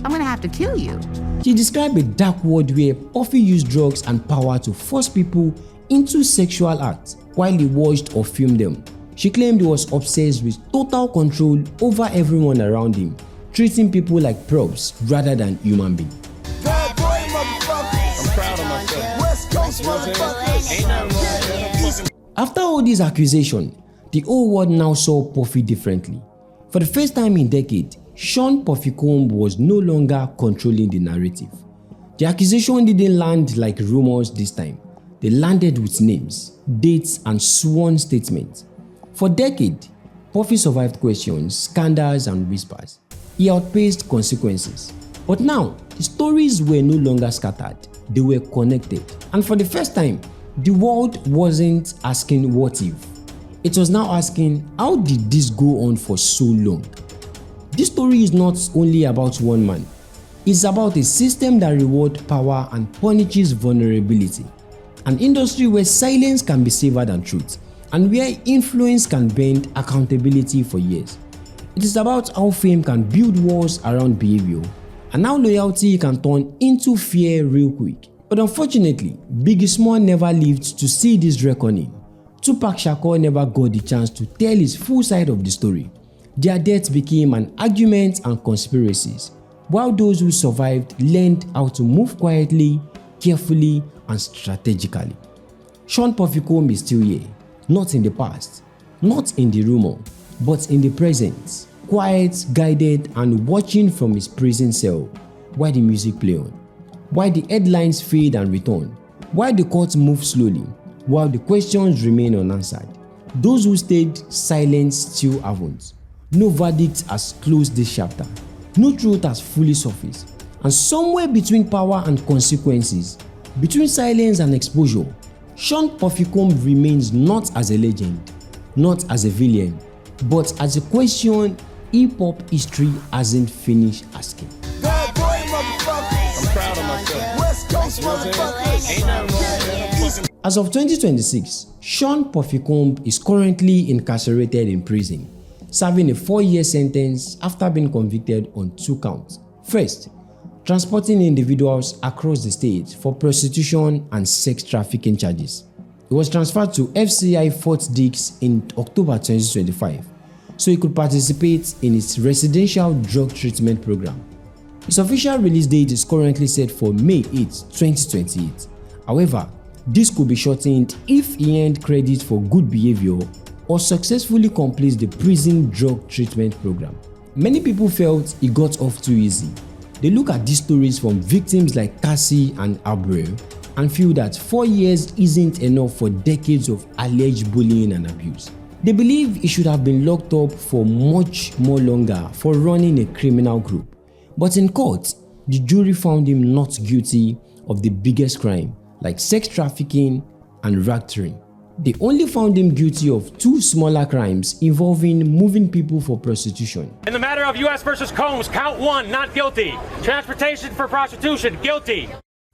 I'm gonna have to kill you. She described a dark world where Puffy used drugs and power to force people into sexual acts while he watched or filmed them. She claimed he was obsessed with total control over everyone around him, treating people like props rather than human beings. Bad boy, motherfucker. I'm proud of myself. West Coast, motherfucker. Ain't nothing wrong with that. After all these accusations, the whole world now saw Puffy differently. For the first time in decades, Sean Puffy Combs was no longer controlling the narrative. The accusation didn't land like rumors this time. They landed with names, dates, and sworn statements. For decades, Puffy survived questions, scandals, and whispers. He outpaced consequences. But now, the stories were no longer scattered. They were connected. And for the first time, the world wasn't asking what if. It was now asking, how did this go on for so long? This story is not only about one man. It's about a system that rewards power and punishes vulnerability. An industry where silence can be safer than truth, and where influence can bend accountability for years. It is about how fame can build walls around behavior, and how loyalty can turn into fear real quick. But unfortunately, Biggie Small never lived to see this reckoning. Tupac Shakur never got the chance to tell his full side of the story. Their deaths became an argument and conspiracies, while those who survived learned how to move quietly, carefully, and strategically. Sean Puffy Combs is still here, not in the past, not in the rumor, but in the present, quiet, guided, and watching from his prison cell while the music play on, while the headlines fade and return, while the courts move slowly, while the questions remain unanswered. Those who stayed silent still haven't. No verdict has closed this chapter. No truth has fully surfaced. And somewhere between power and consequences, between silence and exposure, Sean Puffy Combs remains not as a legend, not as a villain, but as a question hip-hop history hasn't finished asking. Bad boy, motherfucker. I'm proud of myself. West Coast, motherfucker. Ain't nothing wrong, man. As of 2026, Sean Puffy Combs is currently incarcerated in prison, serving a 4-year sentence after being convicted on 2 counts. First, transporting individuals across the state for prostitution and sex trafficking charges. He was transferred to FCI Fort Dix in October 2025, so he could participate in its residential drug treatment program. His official release date is currently set for May 8, 2028. However, this could be shortened if he earned credit for good behavior or successfully completes the prison drug treatment program. Many people felt he got off too easy. They look at these stories from victims like Cassie and Abreu and feel that 4 years isn't enough for decades of alleged bullying and abuse. They believe he should have been locked up for much more longer for running a criminal group. But in court, the jury found him not guilty of the biggest crime, like sex trafficking and racketeering. They only found him guilty of 2 smaller crimes involving moving people for prostitution. In the matter of U.S. versus Combs, count 1, not guilty. Transportation for prostitution, guilty.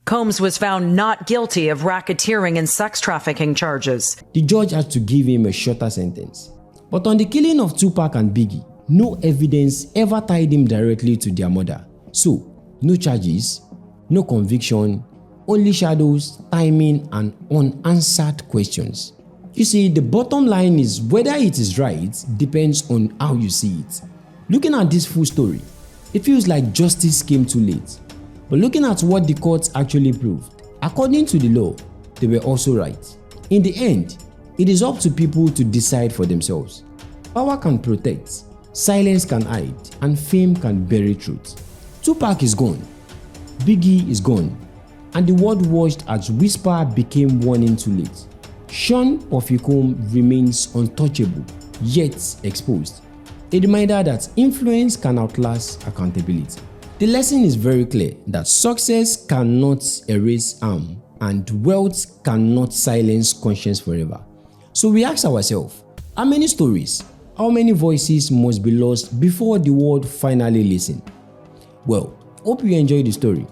Combs was found not guilty of racketeering and sex trafficking charges. The judge had to give him a shorter sentence. But on the killing of Tupac and Biggie, no evidence ever tied him directly to their murder. So, no charges, no conviction, only shadows, timing, and unanswered questions. You see, the bottom line is whether it is right depends on how you see it. Looking at this full story, it feels like justice came too late. But looking at what the courts actually proved, according to the law, they were also right. In the end, it is up to people to decide for themselves. Power can protect, silence can hide, and fame can bury truth. Tupac is gone, Biggie is gone, and the world watched as whisper became warning too late. Sean Puffy Combs remains untouchable, yet exposed. A reminder that influence can outlast accountability. The lesson is very clear that success cannot erase harm and wealth cannot silence conscience forever. So we ask ourselves, how many stories, how many voices must be lost before the world finally listens? Well, hope you enjoyed the story.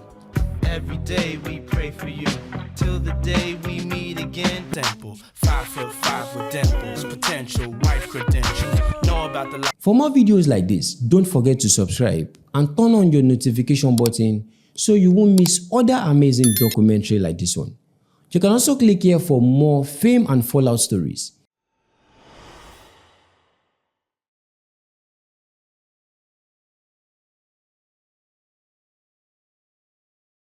Every day we pray for you till the day we meet again. Temple 5'5" with dimples, potential wife credentials. Know about the For more videos like this, don't forget to subscribe and turn on your notification button so you won't miss other amazing documentaries like this one. You can also click here for more fame and fallout stories.